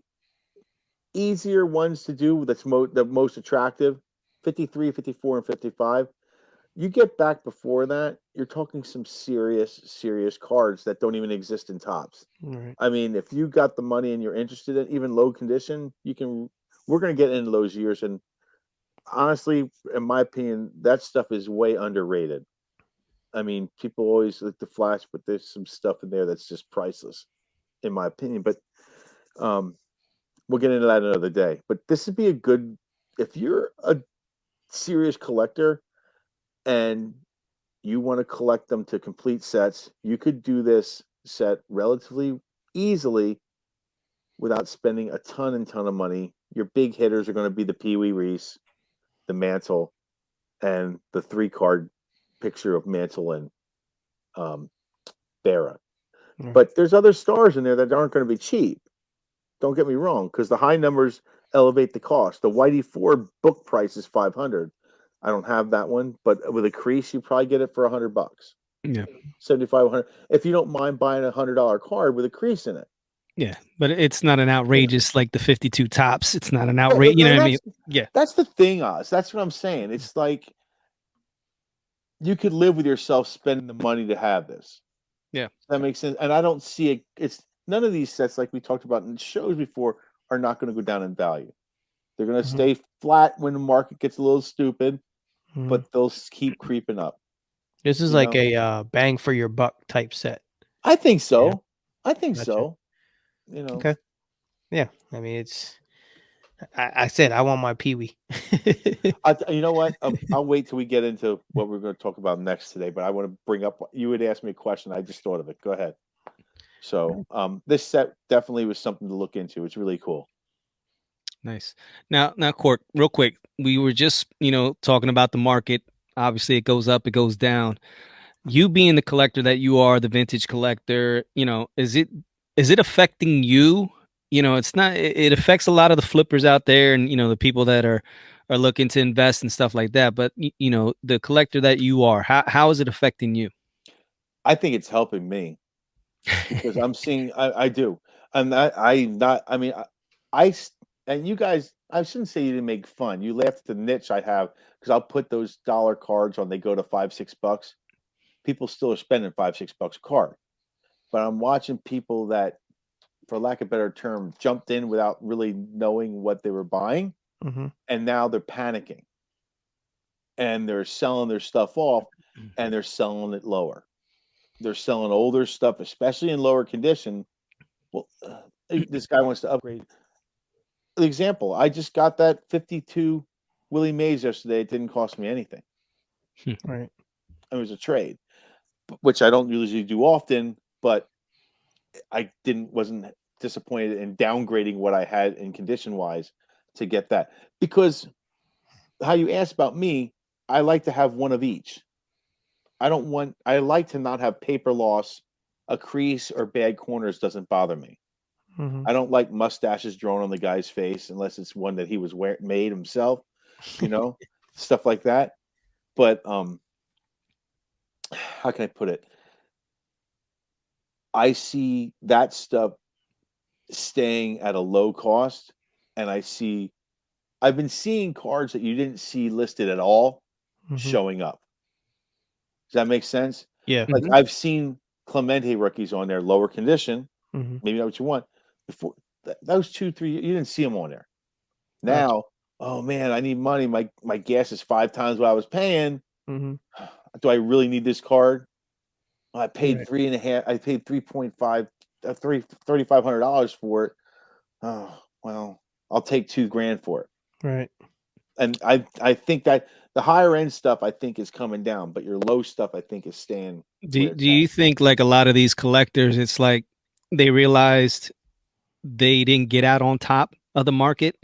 easier ones to do. That's the most attractive. 53, 54, and 55. You get back before that, you're talking some serious cards that don't even exist in Topps. Right. I mean, if you got the money and you're interested in even low condition, we're going to get into those years. And honestly, in my opinion, that stuff is way underrated. I mean, people always like to flash, but there's some stuff in there that's just priceless, in my opinion. But we'll get into that another day. But this would be a good, if you're a serious collector and you want to collect them to complete sets, you could do this set relatively easily without spending a ton of money. Your big hitters are going to be the Peewee Reese, the Mantle, and the 3 card picture of Mantle and Berra. But there's other stars in there that aren't going to be cheap. Don't get me wrong, because the high numbers elevate the cost. The Whitey 4 book price is $500. I don't have that one, but with a crease, you probably get it for $100. Yeah. 7,500. If you don't mind buying $100 card with a crease in it. Yeah, but it's not an outrageous like the 52 tops. It's not an Right, outrage. You know and what I mean? Yeah. that's the thing, Oz. That's what I'm saying. It's like you could live with yourself spending the money to have this. Yeah. That makes sense. And I don't see it. It's none of these sets, like we talked about in shows before, are not going to go down in value. They're going to Mhm. stay flat when the market gets a little stupid, Mhm. but they'll keep creeping up. This is You like know, a bang for your buck type set. I think Yeah, so. I think gotcha. so. You know, Okay. Yeah, I mean, it's. I said I want my Peewee. you know what? I'll wait till we get into what we're going to talk about next today. But I want to bring up. You would ask me a question. I just thought of it. Go ahead. So, this set definitely was something to look into. It's really cool. Nice. Now, Court, real quick, we were just, talking about the market. Obviously, it goes up, it goes down. You being the collector that you are, the vintage collector, is it affecting you? It's not. It affects a lot of the flippers out there, and the people that are looking to invest and stuff like that. But the collector that you are, how is it affecting you? I think it's helping me because I'm seeing. I do, and I not. I mean, and you guys. I shouldn't say you didn't make fun. You laughed at the niche I have because I'll put those dollar cards on. They go to $5-6. People still are spending $5-6 a card, but I'm watching people that, for lack of a better term, jumped in without really knowing what they were buying, Hmm. and now they're panicking and they're selling their stuff off, and they're selling it lower. They're selling older stuff, especially in lower condition. Well, this guy wants to upgrade. The example, I just got that 52 Willie Mays yesterday. It didn't cost me anything. Right. It was a trade, which I don't usually do often, but I wasn't disappointed in downgrading what I had in condition wise to get that. Because how you asked about me, I like to have one of each. I like to not have paper loss, a crease or bad corners doesn't bother me. Hmm. I don't like mustaches drawn on the guy's face unless it's one that he was made himself, you know, stuff like that. But how can I put it? I see that stuff staying at a low cost, and I've been seeing cards that you didn't see listed at all Hmm. showing up. Does that make sense? Yeah. Like Mhm. I've seen Clemente rookies on there, lower condition, Hmm. maybe not what you want. Before those 2, 3, you didn't see them on there. Gotcha. Now, oh man, I need money. My gas is 5 times what I was paying. Hmm. Do I really need this card? I paid Right. 3.5. I paid 3.5, $3,500 for it. Oh well, I'll take 2 grand for it. Right. And I think that the higher end stuff I think is coming down, but your low stuff I think is staying Do where Do it's at. you think like a lot of these collectors, it's like they realized they didn't get out on top of the market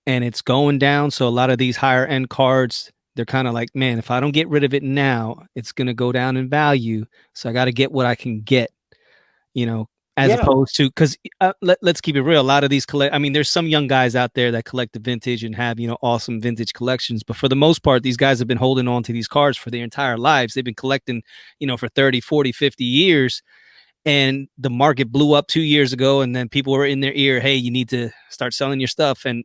and it's going down. So a lot of these higher end cards, they're kind of like, man, if I don't get rid of it now, it's gonna go down in value. So I got to get what I can get, as Yeah, opposed to because let's keep it real. A lot of these I mean, there's some young guys out there that collect the vintage and have awesome vintage collections, but for the most part, these guys have been holding on to these cards for their entire lives. They've been collecting, for 30, 40, 50 years, and the market blew up 2 years ago, and then people were in their ear, hey, you need to start selling your stuff. And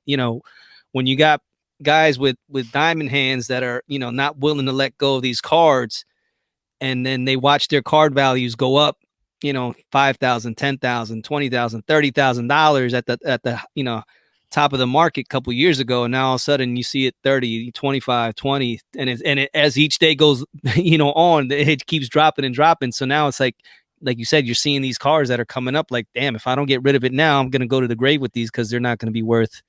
when you got guys with diamond hands that are not willing to let go of these cards, and then they watch their card values go up, 5,000, 10,000, 20,000, $30,000 at the top of the market a couple years ago, and now all of a sudden you see it 30, 25, 20, and as each day goes on, it keeps dropping and dropping. So now it's like you said, you're seeing these cars that are coming up like, damn, if I don't get rid of it now, I'm going to go to the grave with these because they're not going to be worth,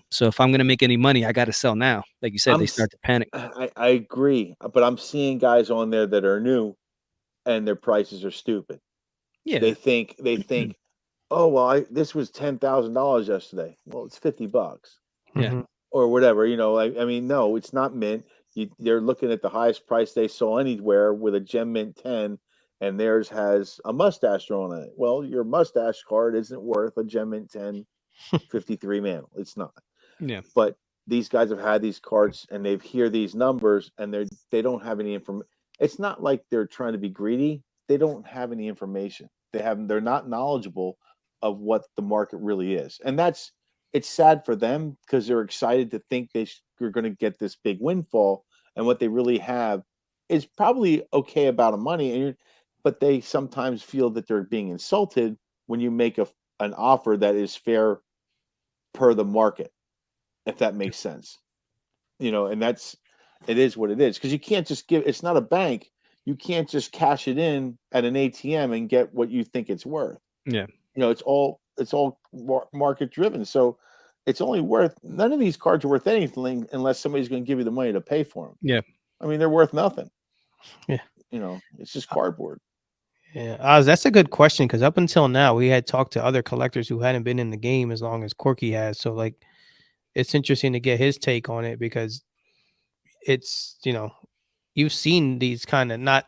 so if I'm going to make any money, I got to sell now. Like you said, I'm they s- start to panic. I agree, but I'm seeing guys on there that are new and their prices are stupid. Yeah. They think, oh well, this was $10,000 yesterday. Well, it's $50 Yeah. Hmm. or whatever. I mean, no, it's not mint. They're looking at the highest price they saw anywhere with a gem mint 10, and theirs has a mustache drawn on it. Well, your mustache card isn't worth a gem mint 10 53 mantle. It's not. Yeah. But these guys have had these cards and they hear these numbers and they don't have any information. it's not like they're trying to be greedy. They don't have any information. They're not knowledgeable of what the market really is. And it's sad for them because they're excited to think they're going to get this big windfall, and what they really have is probably okay about a money, but they sometimes feel that they're being insulted when you make an offer that is fair per the market, if that makes sense. And it is what it is, because you can't just it's not a bank. You can't just cash it in at an ATM and get what you think it's worth. Yeah. It's all market driven. So it's only worth, none of these cards are worth anything unless somebody's going to give you the money to pay for them. Yeah. I mean, they're worth nothing. Yeah. It's just cardboard. Yeah, that's a good question, because up until now we had talked to other collectors who hadn't been in the game as long as Corky has. So like, it's interesting to get his take on it, because it's, you've seen these kind of, not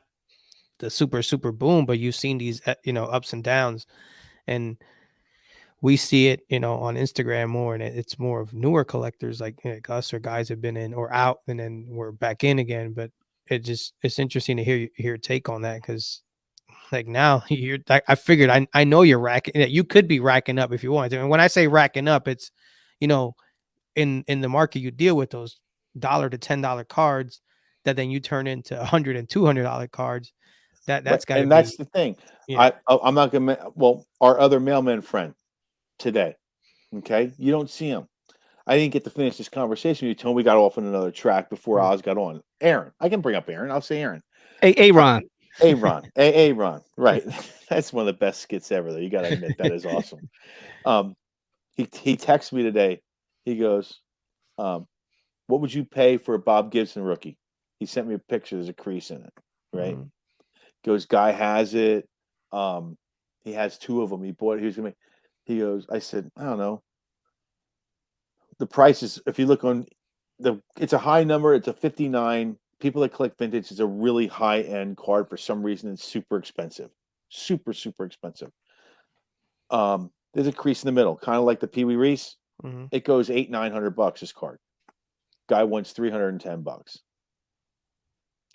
the super boom, but you've seen these ups and downs, and we see it on Instagram more, and it's more of newer collectors like us, or guys have been in or out and then we're back in again. But it's interesting to hear your take on that, because like now I figured I know you're racking. You could be racking up if you want to. And when I say racking up, it's in the market you deal with those $1 to $10 cards that then you turn into $100 and $200 cards. That's got to be. And that's the thing. Yeah. I'm not gonna. Well, our other mailman friend today. Okay, you don't see him. I didn't get to finish this conversation with you, Tony. We got off on another track before Oz got on. Aaron, I can bring up Aaron. I'll say Aaron. Aaron. Aaron. Right. That's one of the best skits ever, though. You got to admit, that is awesome. He texted me today. He goes, "What would you pay for a Bob Gibson rookie?" He sent me a picture. There's a crease in it. Right. Mm-hmm. Goes, guy has it. He has 2 of them. He bought it. He goes, I said, I don't know. The price is, if you look on it's a high number. It's a 59. People that collect vintage, it's a really high end card. For some reason, it's super expensive. Super expensive. There's a crease in the middle, kind of like the Peewee Reese. Mm-hmm. It goes $800-900 this card. Guy wants $310.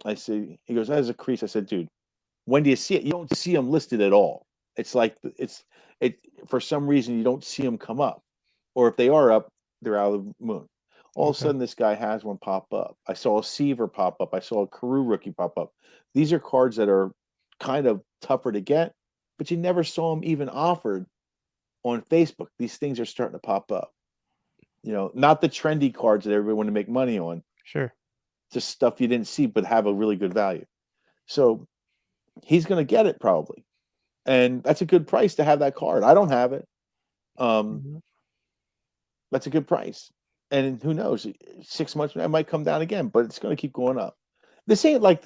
I say, he goes, that is a crease. I said, dude, when do you see it? You don't see them listed at all. It's like for some reason you don't see them come up, or if they are up, they're out of the moon. All of a sudden, this guy has one pop up. I saw a Seaver pop up. I saw a Carew rookie pop up. These are cards that are kind of tougher to get, but you never saw them even offered on Facebook. These things are starting to pop up. Not the trendy cards that everybody want to make money on. Sure. Just stuff you didn't see but have a really good value. So he's going to get it probably. And that's a good price to have that card. I don't have it. That's a good price. And who knows, 6 months, it might come down again, but it's going to keep going up. This ain't like,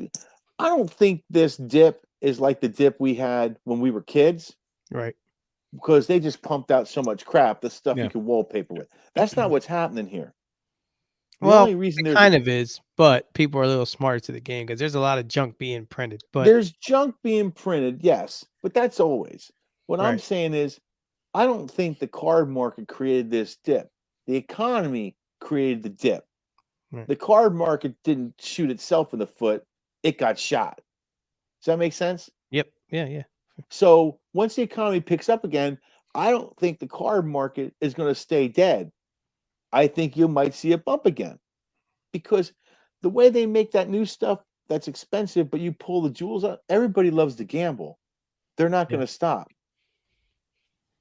I don't think this dip is like the dip we had when we were kids. Right. Because they just pumped out so much crap, the stuff you could wallpaper with. That's not what's happening here. The only reason it kind of is, but people are a little smarter to the game, because there's a lot of junk being printed. But there's junk being printed, yes, but that's always. What I'm saying is, I don't think the card market created this dip. The economy created the dip. Right. The card market didn't shoot itself in the foot. It got shot. Does that make sense? Yep. Yeah. So once the economy picks up again, I don't think the card market is going to stay dead. I think you might see a bump again, because the way they make that new stuff that's expensive, but you pull the jewels out, everybody loves to gamble. They're not going to stop.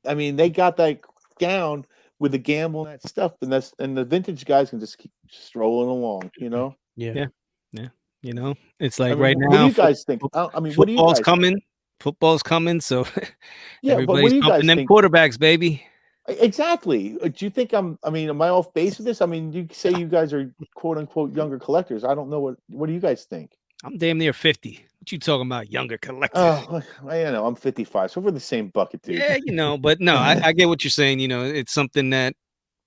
I mean, they got that down with the gamble and that stuff, and the vintage guys can just keep strolling along, Yeah. It's like right now. What do you guys think? I mean, what do you guys think? Football's coming, so everybody's pumping them quarterbacks, baby. Exactly. Do you think am I off base with this? I mean, you say you guys are quote unquote younger collectors. I don't know what do you guys think? I'm damn near 50. What you talking about, younger collectors? Oh, I'm 55, so we're the same bucket, dude. Yeah, but no, I get what you're saying. It's something that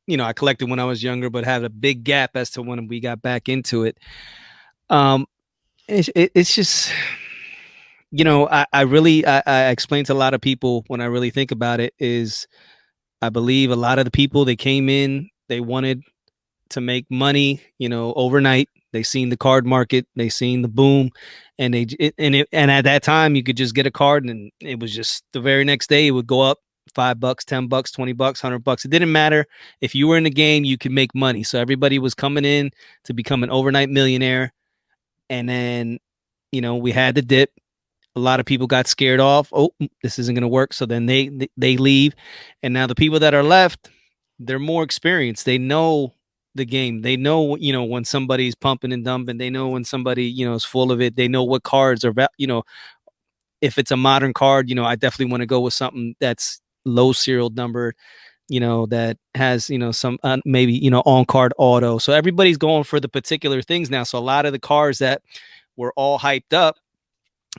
I collected when I was younger, but had a big gap as to when we got back into it. It's just, I explain to a lot of people, when I really think about it, is I believe a lot of the people, they came in, they wanted to make money, overnight. They seen the card market, they seen the boom, and and at that time you could just get a card, and it was just the very next day it would go up $5, $10, $20, $100. It didn't matter if you were in the game, you could make money. So everybody was coming in to become an overnight millionaire, and then we had the dip. A lot of people got scared off. Oh, this isn't going to work. So then they leave, and now the people that are left, they're more experienced. They know the game. They know when somebody's pumping and dumping. They know when somebody is full of it. They know what cards are if it's a modern card. I definitely want to go with something that's low serial number. That has some maybe on card auto. So everybody's going for the particular things now. So a lot of the cars that were all hyped up,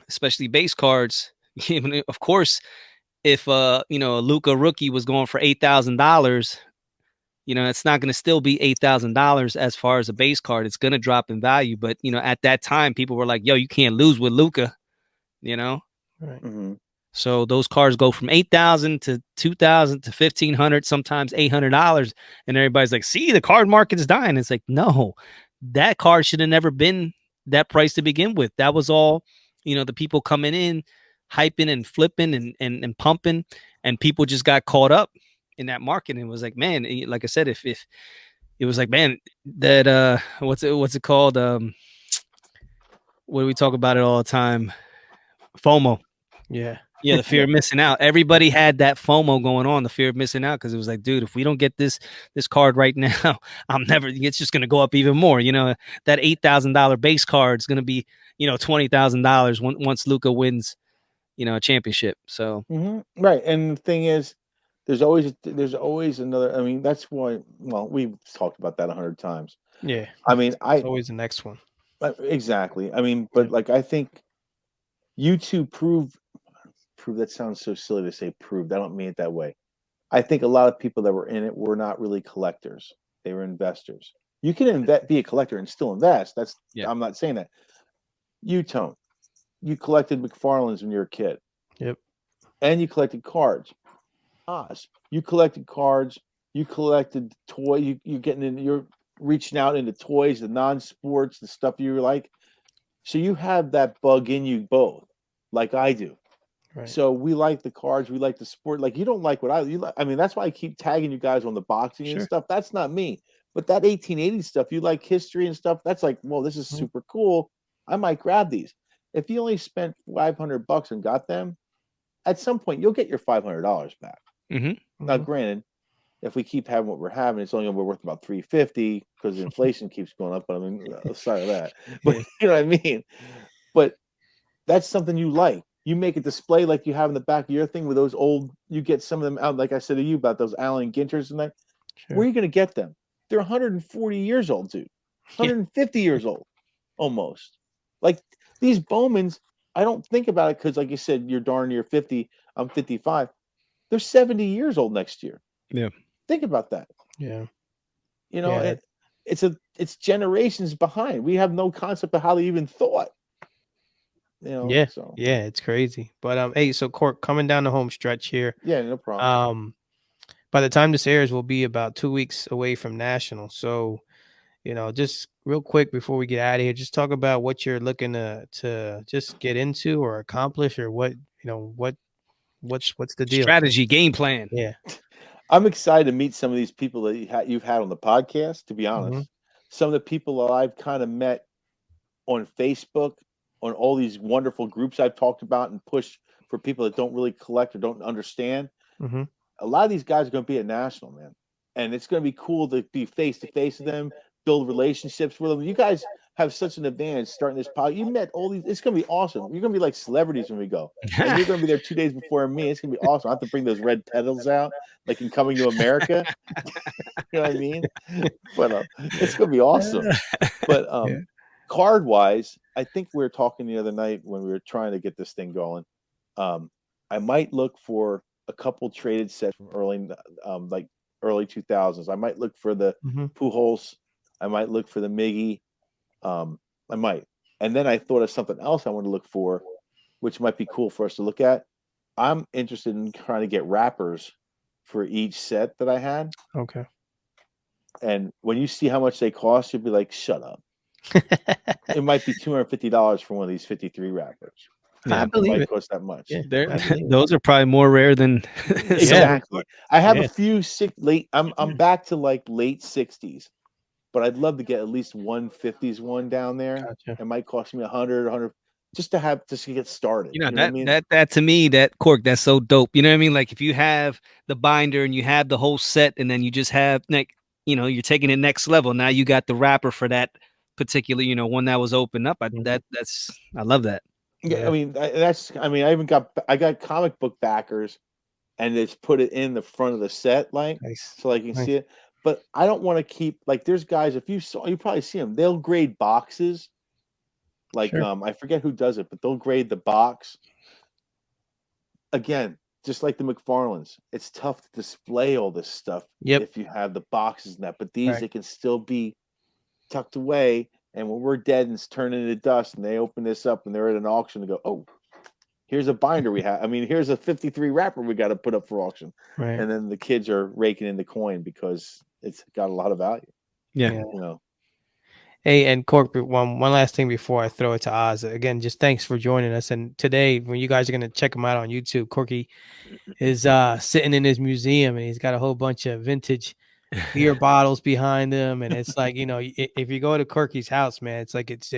especially base cards, of course, if a Luka rookie was going for $8,000, it's not going to still be $8,000 as far as a base card. It's going to drop in value. But at that time, people were like, "Yo, you can't lose with Luka," Right. Mm-hmm. So those cards go from 8,000 to 2,000 to 1,500, sometimes $800, and everybody's like, "See, the card market's dying." It's like, no, that card should have never been that price to begin with. That was all, the people coming in, hyping and flipping and pumping, and people just got caught up in that market. And it was like, man, like I said, if it was like, man, that what's it called? What do we talk about it all the time? FOMO. Yeah. Yeah, the fear of missing out. Everybody had that FOMO going on, the fear of missing out, because it was like, dude, if we don't get this card right now, it's just gonna go up even more. That $8,000 base card is gonna be, $20,000 once Luka wins, a championship. So Right. And the thing is, there's always another. I mean, that's why. Well, we've talked about that 100 times. Yeah. I mean, It's always the next one. exactly. I mean, but like I think you two prove. That sounds so silly to say proved. I don't mean it that way. I think a lot of people that were in it were not really collectors. They were investors. You can be a collector and still invest. Yeah. I'm not saying that. You, Tone, you collected McFarlane's when you were a kid. Yep. And you collected cards. Oz, you collected cards. You collected toy. You're reaching out into toys, the non-sports, the stuff you like. So you have that bug in you both, like I do. Right. So we like the cards, we like the sport. Like you don't like what you like. I mean, that's why I keep tagging you guys on the boxing and stuff. That's not me. But that 1880 stuff, you like history and stuff. That's like, well, this is super cool. I might grab these. If you only spent $500 and got them, at some point you'll get your $500 back. Now, granted, if we keep having what we're having, it's only going to be worth about $350 because inflation keeps going up. But I mean, aside of that, but you know what I mean. But that's something you like. You make a display like you have in the back of your thing with those old. You get some of them out, like I said to you about those Allen Ginters and that. Where are you going to get them? They're 140 years old, dude. 150 years old, almost. Like these Bowmans, I don't think about it because, like you said, you're darn near 50. I'm 55. They're 70 years old next year. Yeah. Think about that. Yeah. It's generations behind. We have no concept of how they even thought. Yeah. So. Yeah, it's crazy. But hey, so Cork, coming down the home stretch here. Yeah, no problem. By the time this airs, we'll be about 2 weeks away from National. So, just real quick before we get out of here, just talk about what you're looking to just get into or accomplish, or what's the deal? Strategy, game plan. Yeah. I'm excited to meet some of these people that you've had on the podcast, to be honest. Some of the people that I've kind of met on Facebook, on all these wonderful groups I've talked about and pushed for people that don't really collect or don't understand. A lot of these guys are going to be at National, man. And it's going to be cool to be face-to-face with them, build relationships with them. You guys have such an advantage starting this podcast. You met all these. It's going to be awesome. You're going to be like celebrities when we go. And you're going to be there 2 days before me. It's going to be awesome. I have to bring those red pedals out, like in Coming to America. You know what I mean? But it's going to be awesome. But card-wise, I think we were talking the other night when we were trying to get this thing going. I might look for a couple traded sets from early 2000s. I might look for the Pujols. I might look for the Miggy. I might. And then I thought of something else I want to look for, which might be cool for us to look at. I'm interested in trying to get wrappers for each set that I had. Okay. And when you see how much they cost, you'll be like, shut up. It might be $250 for one of these 53 wrappers. Yeah. I It believe might it. cost that much. Yeah, They're, I believe it. those are probably more rare than silver. Exactly. I have Yeah. a few late. I'm back to like late 60s, but I'd love to get at least 150s one down there. Gotcha. It might cost me 100 just to get started. You know, You know what I mean? that to me, that Cork, that's so dope. You know what I mean? Like if you have the binder and you have the whole set, and then you just have like, you know, you're taking it next level. Now you got the wrapper for that particular, you know, one that was opened up. Mhm. I love that. Yeah, Yeah. I mean I got comic book backers, and it's put it in the front of the set, like Nice. so I can Nice. see it. But I don't want to keep like there's guys if you probably see them. They'll grade boxes. Like Sure. I forget who does it, but they'll grade the box. Again, just like the McFarlanes, it's tough to display all this stuff Yep. if you have the boxes and that. But these Right. they can still be tucked away. And when we're dead and it's turning into dust, and they open this up and they're at an auction to go, oh, here's a binder we have. I mean, here's a 53 wrapper we got to put up for auction. Right. And then the kids are raking in the coin because it's got a lot of value. Yeah. Yeah. You know, Hey, and Cork, one last thing before I throw it to Oz. Again, just thanks for joining us. And today, when you guys are gonna check him out on YouTube, Corky is sitting in his museum, and he's got a whole bunch of vintage beer bottles behind him. And it's like, you know, if you go to Corky's house, man, it's like it's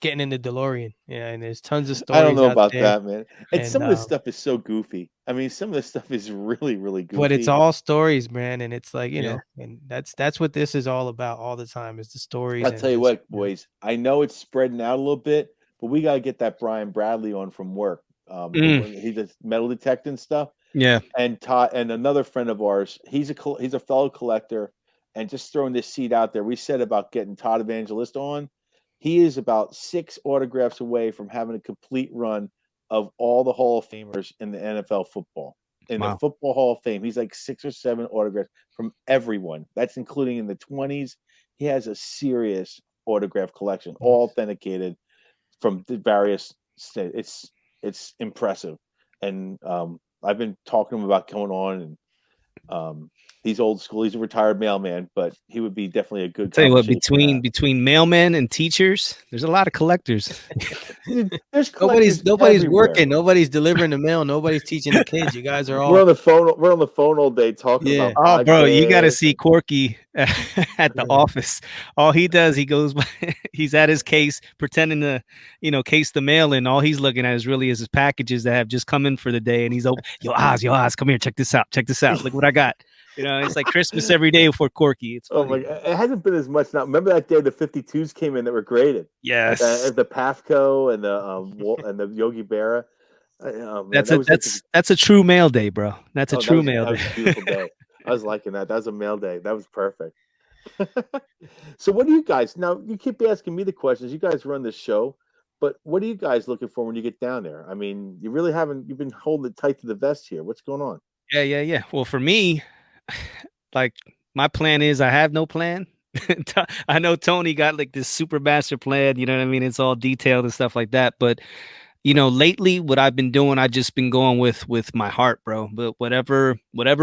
getting in the DeLorean. Yeah, and there's tons of I don't stories know out about there. that, man. And And some of this stuff is so goofy. I mean, some of this stuff is really, really but it's goofy. all stories, man. And it's like, you Yeah. know, and that's what this is all about all the time, is the stories. I'll And tell you just, what, boys. I know it's spreading out a little bit, but we got to get that Brian Bradley on from work. The Mm, one he does metal detecting stuff. yeah. And Todd and another friend of ours, he's a fellow collector, and just throwing this seed out there. We said about getting Todd Evangelist on. He is about 6 autographs away from having a complete run of all the Hall of Famers in the NFL football. In the Wow. Football Hall of Fame, he's like 6 or 7 autographs from everyone. That's including in the 20s. He has a serious autograph collection, all authenticated from the various states. It's impressive, and I've been talking to him about coming on, and he's old school. He's a retired mailman, but he would be definitely a good Tell you what, conversation to have. between mailmen and teachers, there's a lot of collectors. Dude, there's collectors Nobody's everywhere. working, nobody's delivering the mail, nobody's teaching the kids. You guys are We're all on the phone. We're on the phone all day talking Yeah. about Oh, bro, you got to podcasts. see Corky at the office. All he does, he goes, he's at his case pretending to, you know, case the mail in. All he's looking at is really his packages that have just come in for the day. And he's open, yo, Oz, come here, check this out. Check this out. Look what I got. You know, it's like Christmas every day for Corky. It's Oh funny. my god, it hasn't been as much now. Remember that day the 52s came in that were graded? Yes. The Pafco and the Yogi Berra. Oh man, That's that a was just that's a true mail day, bro. That's a that true was mail that was a day. beautiful day. I was liking that. That was a mail day. That was perfect. So what do you guys now? You keep asking me the questions. You guys run this show, but what are you guys looking for when you get down there? I mean, you really haven't. You've been holding it tight to the vest here. What's going on? Yeah. Well, for me, like my plan is I have no plan. I know Tony got like this super master plan, you know what I mean? It's all detailed and stuff like that. But you know, lately what I've been doing, I just been going with my heart, bro. But whatever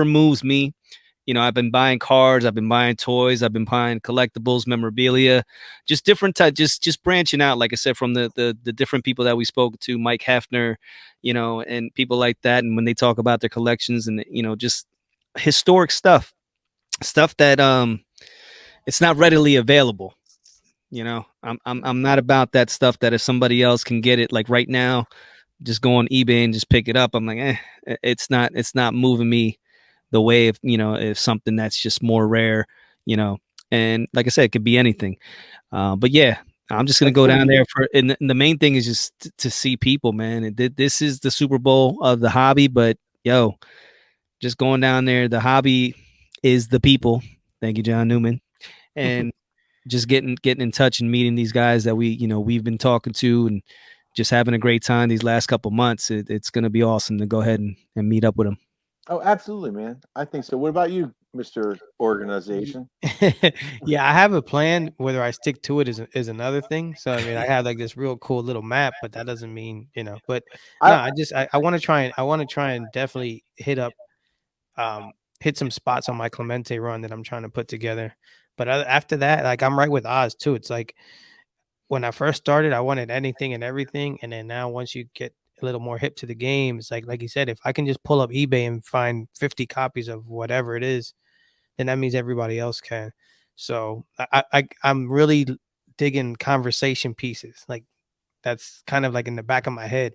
moves me, you know, I've been buying cards, I've been buying toys, I've been buying collectibles, memorabilia, just different type, just branching out, like I said, from the different people that we spoke to, Mike Hefner, you know, and people like that. And when they talk about their collections and you know, just historic stuff that it's not readily available. You know, I'm not about that stuff that if somebody else can get it like right now, just go on eBay and just pick it up. I'm like, it's not moving me the way of, you know, if something that's just more rare, you know. And like I said, it could be anything. But yeah, I'm just gonna Like go for down me, there for, and the main thing is just to see people, man. This is the Super Bowl of the hobby, but yo, just going down there, the hobby is the people. Thank you, John Newman. And just getting in touch and meeting these guys that we've been talking to and just having a great time these last couple months. It's going to be awesome to go ahead and meet up with them. oh, absolutely, man. I think so. What about you, Mister Organization? Yeah, I have a plan. Whether I stick to it is another thing. So I mean, I have like this real cool little map, but that doesn't mean, you know. But no, I I want to try and definitely hit some spots on my Clemente run that I'm trying to put together. But after that, like I'm right with Oz too. It's like when I first started, I wanted anything and everything, and then now once you get a little more hip to the game, it's like you said, if I can just pull up eBay and find 50 copies of whatever it is, then that means everybody else can. So I'm really digging conversation pieces. Like that's kind of like in the back of my head.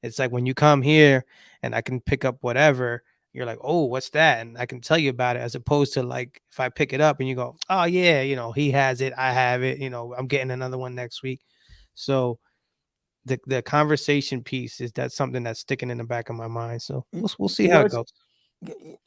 It's like when you come here and I can pick up whatever, you're like, oh, what's that? And I can tell you about it, as opposed to like if I pick it up and you go, oh yeah, he has it, I have it, I'm getting another one next week. So the conversation piece that's something that's sticking in the back of my mind. So we'll see You how know, it it's goes.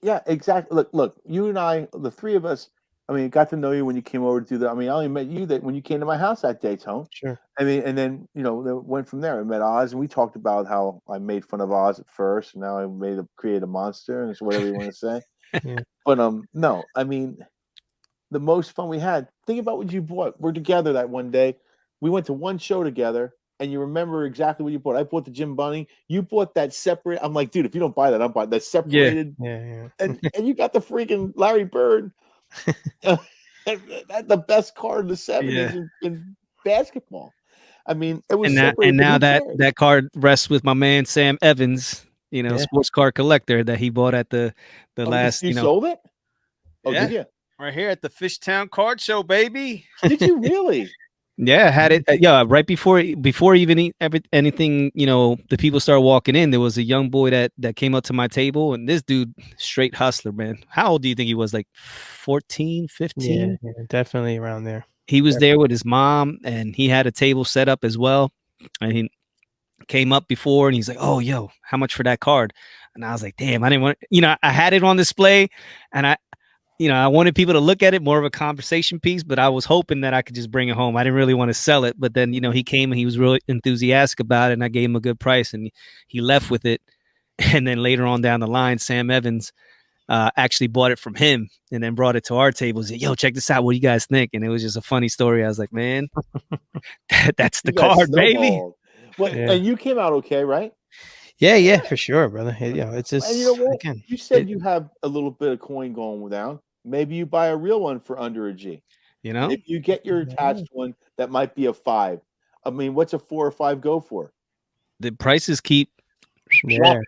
yeah, exactly. Look, you and I, the three of us. I mean, got to know you when you came over to do that. I mean, I only met you that when you came to my house that day, Tone. Sure. I mean, and then went from there. I met Oz, and we talked about how I made fun of Oz at first, and now I create a monster, and it's whatever you want to say. Yeah. But no, I mean, the most fun we had. Think about what you bought. We're together that one day. We went to one show together, and you remember exactly what you bought. I bought the Jim Bunny. You bought that separate. I'm like, dude, if you don't buy that, I'm buying that Yeah. separated. Yeah. And you got the freaking Larry Bird. The best card in the '70s Yeah. in basketball. I mean, it was And separated, but now who that cares? that card rests with my man Sam Evans, Yeah. sports card collector that he bought at the Oh, last, you sold it? Oh, yeah, did you? right here at the Fishtown Card Show, baby. Did you really? Yeah, had it. Yeah, right before even anything, the people started walking in. There was a young boy that came up to my table, and this dude, straight hustler, man. How old do you think he was? Like 14, 15? Yeah, definitely around there. He was there with his mom, and he had a table set up as well. And he came up before, and he's like, "Oh, yo, how much for that card?" And I was like, "Damn, I didn't want." I had it on display, and I wanted people to look at it, more of a conversation piece, but I was hoping that I could just bring it home. I didn't really want to sell it, but then, he came and he was really enthusiastic about it, and I gave him a good price, and he left with it. And then later on down the line, Sam Evans actually bought it from him and then brought it to our table and said, "Yo, check this out. What do you guys think?" And it was just a funny story. I was like, man, that's the You guys card, baby. snowballed. Well, Yeah. and you came out okay, right? Yeah, for sure, brother. It's just And you know what? again, You said you have a little bit of coin going down. Maybe you buy a real one for under a G. You know, If you get your attached one, that might be a 5. I mean, what's a 4 or 5 go for? the prices keep yeah,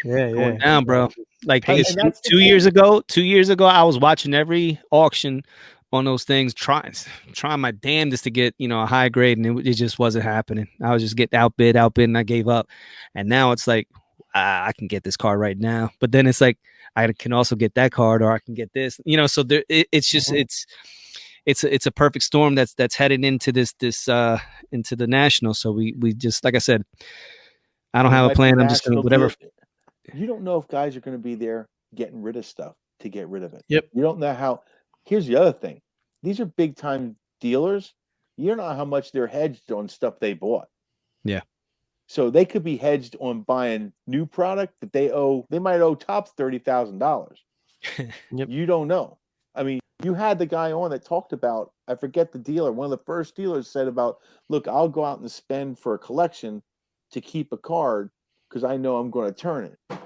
going down, bro. Like And it's that's the 2 years thing. ago. 2 years ago, I was watching every auction on those things, trying my damnedest to get a high grade, and it just wasn't happening. I was just getting outbid, and I gave up. And now it's like I can get this card right now, but then it's like I can also get that card, or I can get this. So it's just it's a perfect storm that's headed into this into the national. So we just, like I said, I don't It have a might be plan. I'm just gonna national whatever. deal. You don't know if guys are going to be there getting rid of stuff to get rid of it. Yep. You don't know how. Here's the other thing. These are big time dealers. You don't know how much they're hedged on stuff they bought. Yeah. So they could be hedged on buying new product that they might owe Tops $30,000. Yep. You don't know. I mean, you had the guy on that talked about, I forget the dealer, one of the first dealers said about, look, I'll go out and spend for a collection to keep a card because I know I'm going to turn it.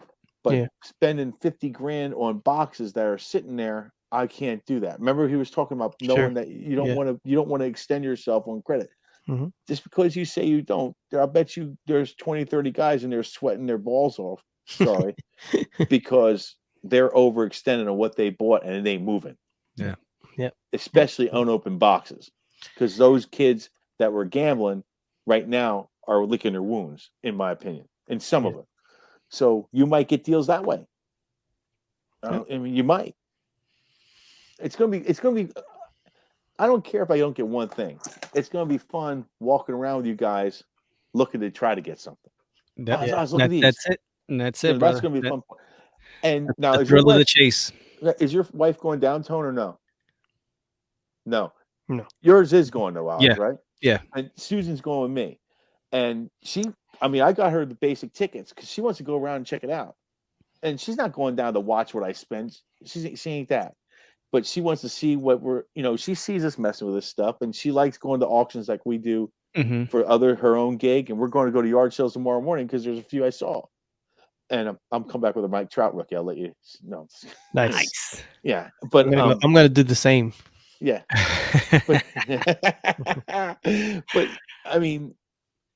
But spending 50 grand on boxes that are sitting there, I can't do that. Remember, he was talking about knowing that you don't want to extend yourself on credit. Mm-hmm. Just because you say you don't, I bet you there's 20, 30 guys in there sweating their balls off. Sorry, because they're overextending on what they bought and it ain't moving. Yeah. Yep. Especially unopened boxes, because those kids that were gambling right now are licking their wounds, in my opinion, and some of them. So you might get deals that way. I mean, you might. It's gonna be. I don't care if I don't get one thing. It's gonna be fun walking around with you guys, looking to try to get something. Look at these. That's it. And that's it, That's brother. gonna be fun. And now, the thrill of the chase. Is your wife going downtown or no? No. No. Yours is going to Oz, Yeah. right? Yeah. And Susan's going with me. And I got her the basic tickets because she wants to go around and check it out. And she's not going down to watch what I spend. She ain't that. But she wants to see what she sees us messing with this stuff, and she likes going to auctions like we do for her own gig. And we're going to go to yard sales tomorrow morning because there's a few I saw. And I'm coming back with a Mike Trout rookie. I'll let you know. Nice. Yeah, but I'm gonna do the same. Yeah. But, but I mean,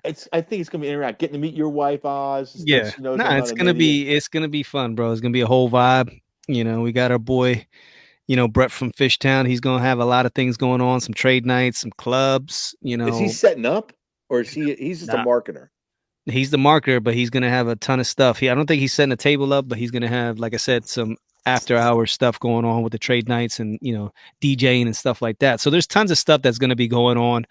I think it's gonna be interesting. Getting to meet your wife, Oz, since Yeah, she knows no, I'm not it's an gonna idiot. be fun, bro. It's gonna be a whole vibe. We got our boy, Brett from Fishtown. He's gonna have a lot of things going on, some trade nights, some clubs. Is he setting up, or is he's just a Nah, marketer? he's the marketer, but he's gonna have a ton of stuff. I don't think he's setting a table up, but he's gonna have, like I said, some after hours stuff going on with the trade nights and DJing and stuff like that. So there's tons of stuff that's gonna be going on.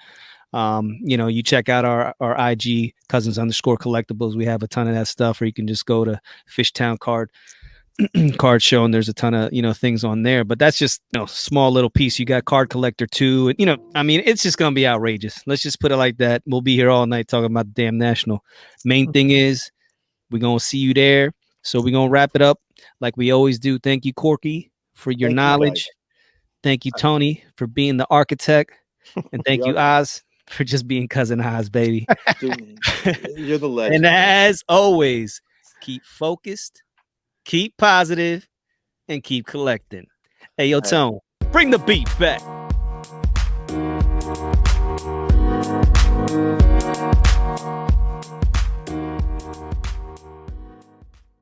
You check out our IG cousins_collectibles. We have a ton of that stuff, or you can just go to Fishtown card show, and there's a ton of things on there. But that's just small little piece. You got Card Collector 2, and I mean, it's just gonna be outrageous. Let's just put it like that. We'll be here all night talking about the damn national. Main thing is we're gonna see you there. So we're gonna wrap it up like we always do. Thank you, Corky, for your Thank you, knowledge. guys. Thank you, Tony, for being the architect. And thank you, Yep. Oz, for just being cousin Oz, baby. Dude, you're the legend. And as always, keep focused, keep positive, and keep collecting. Hey, yo, Hey. Tone, bring the beat back.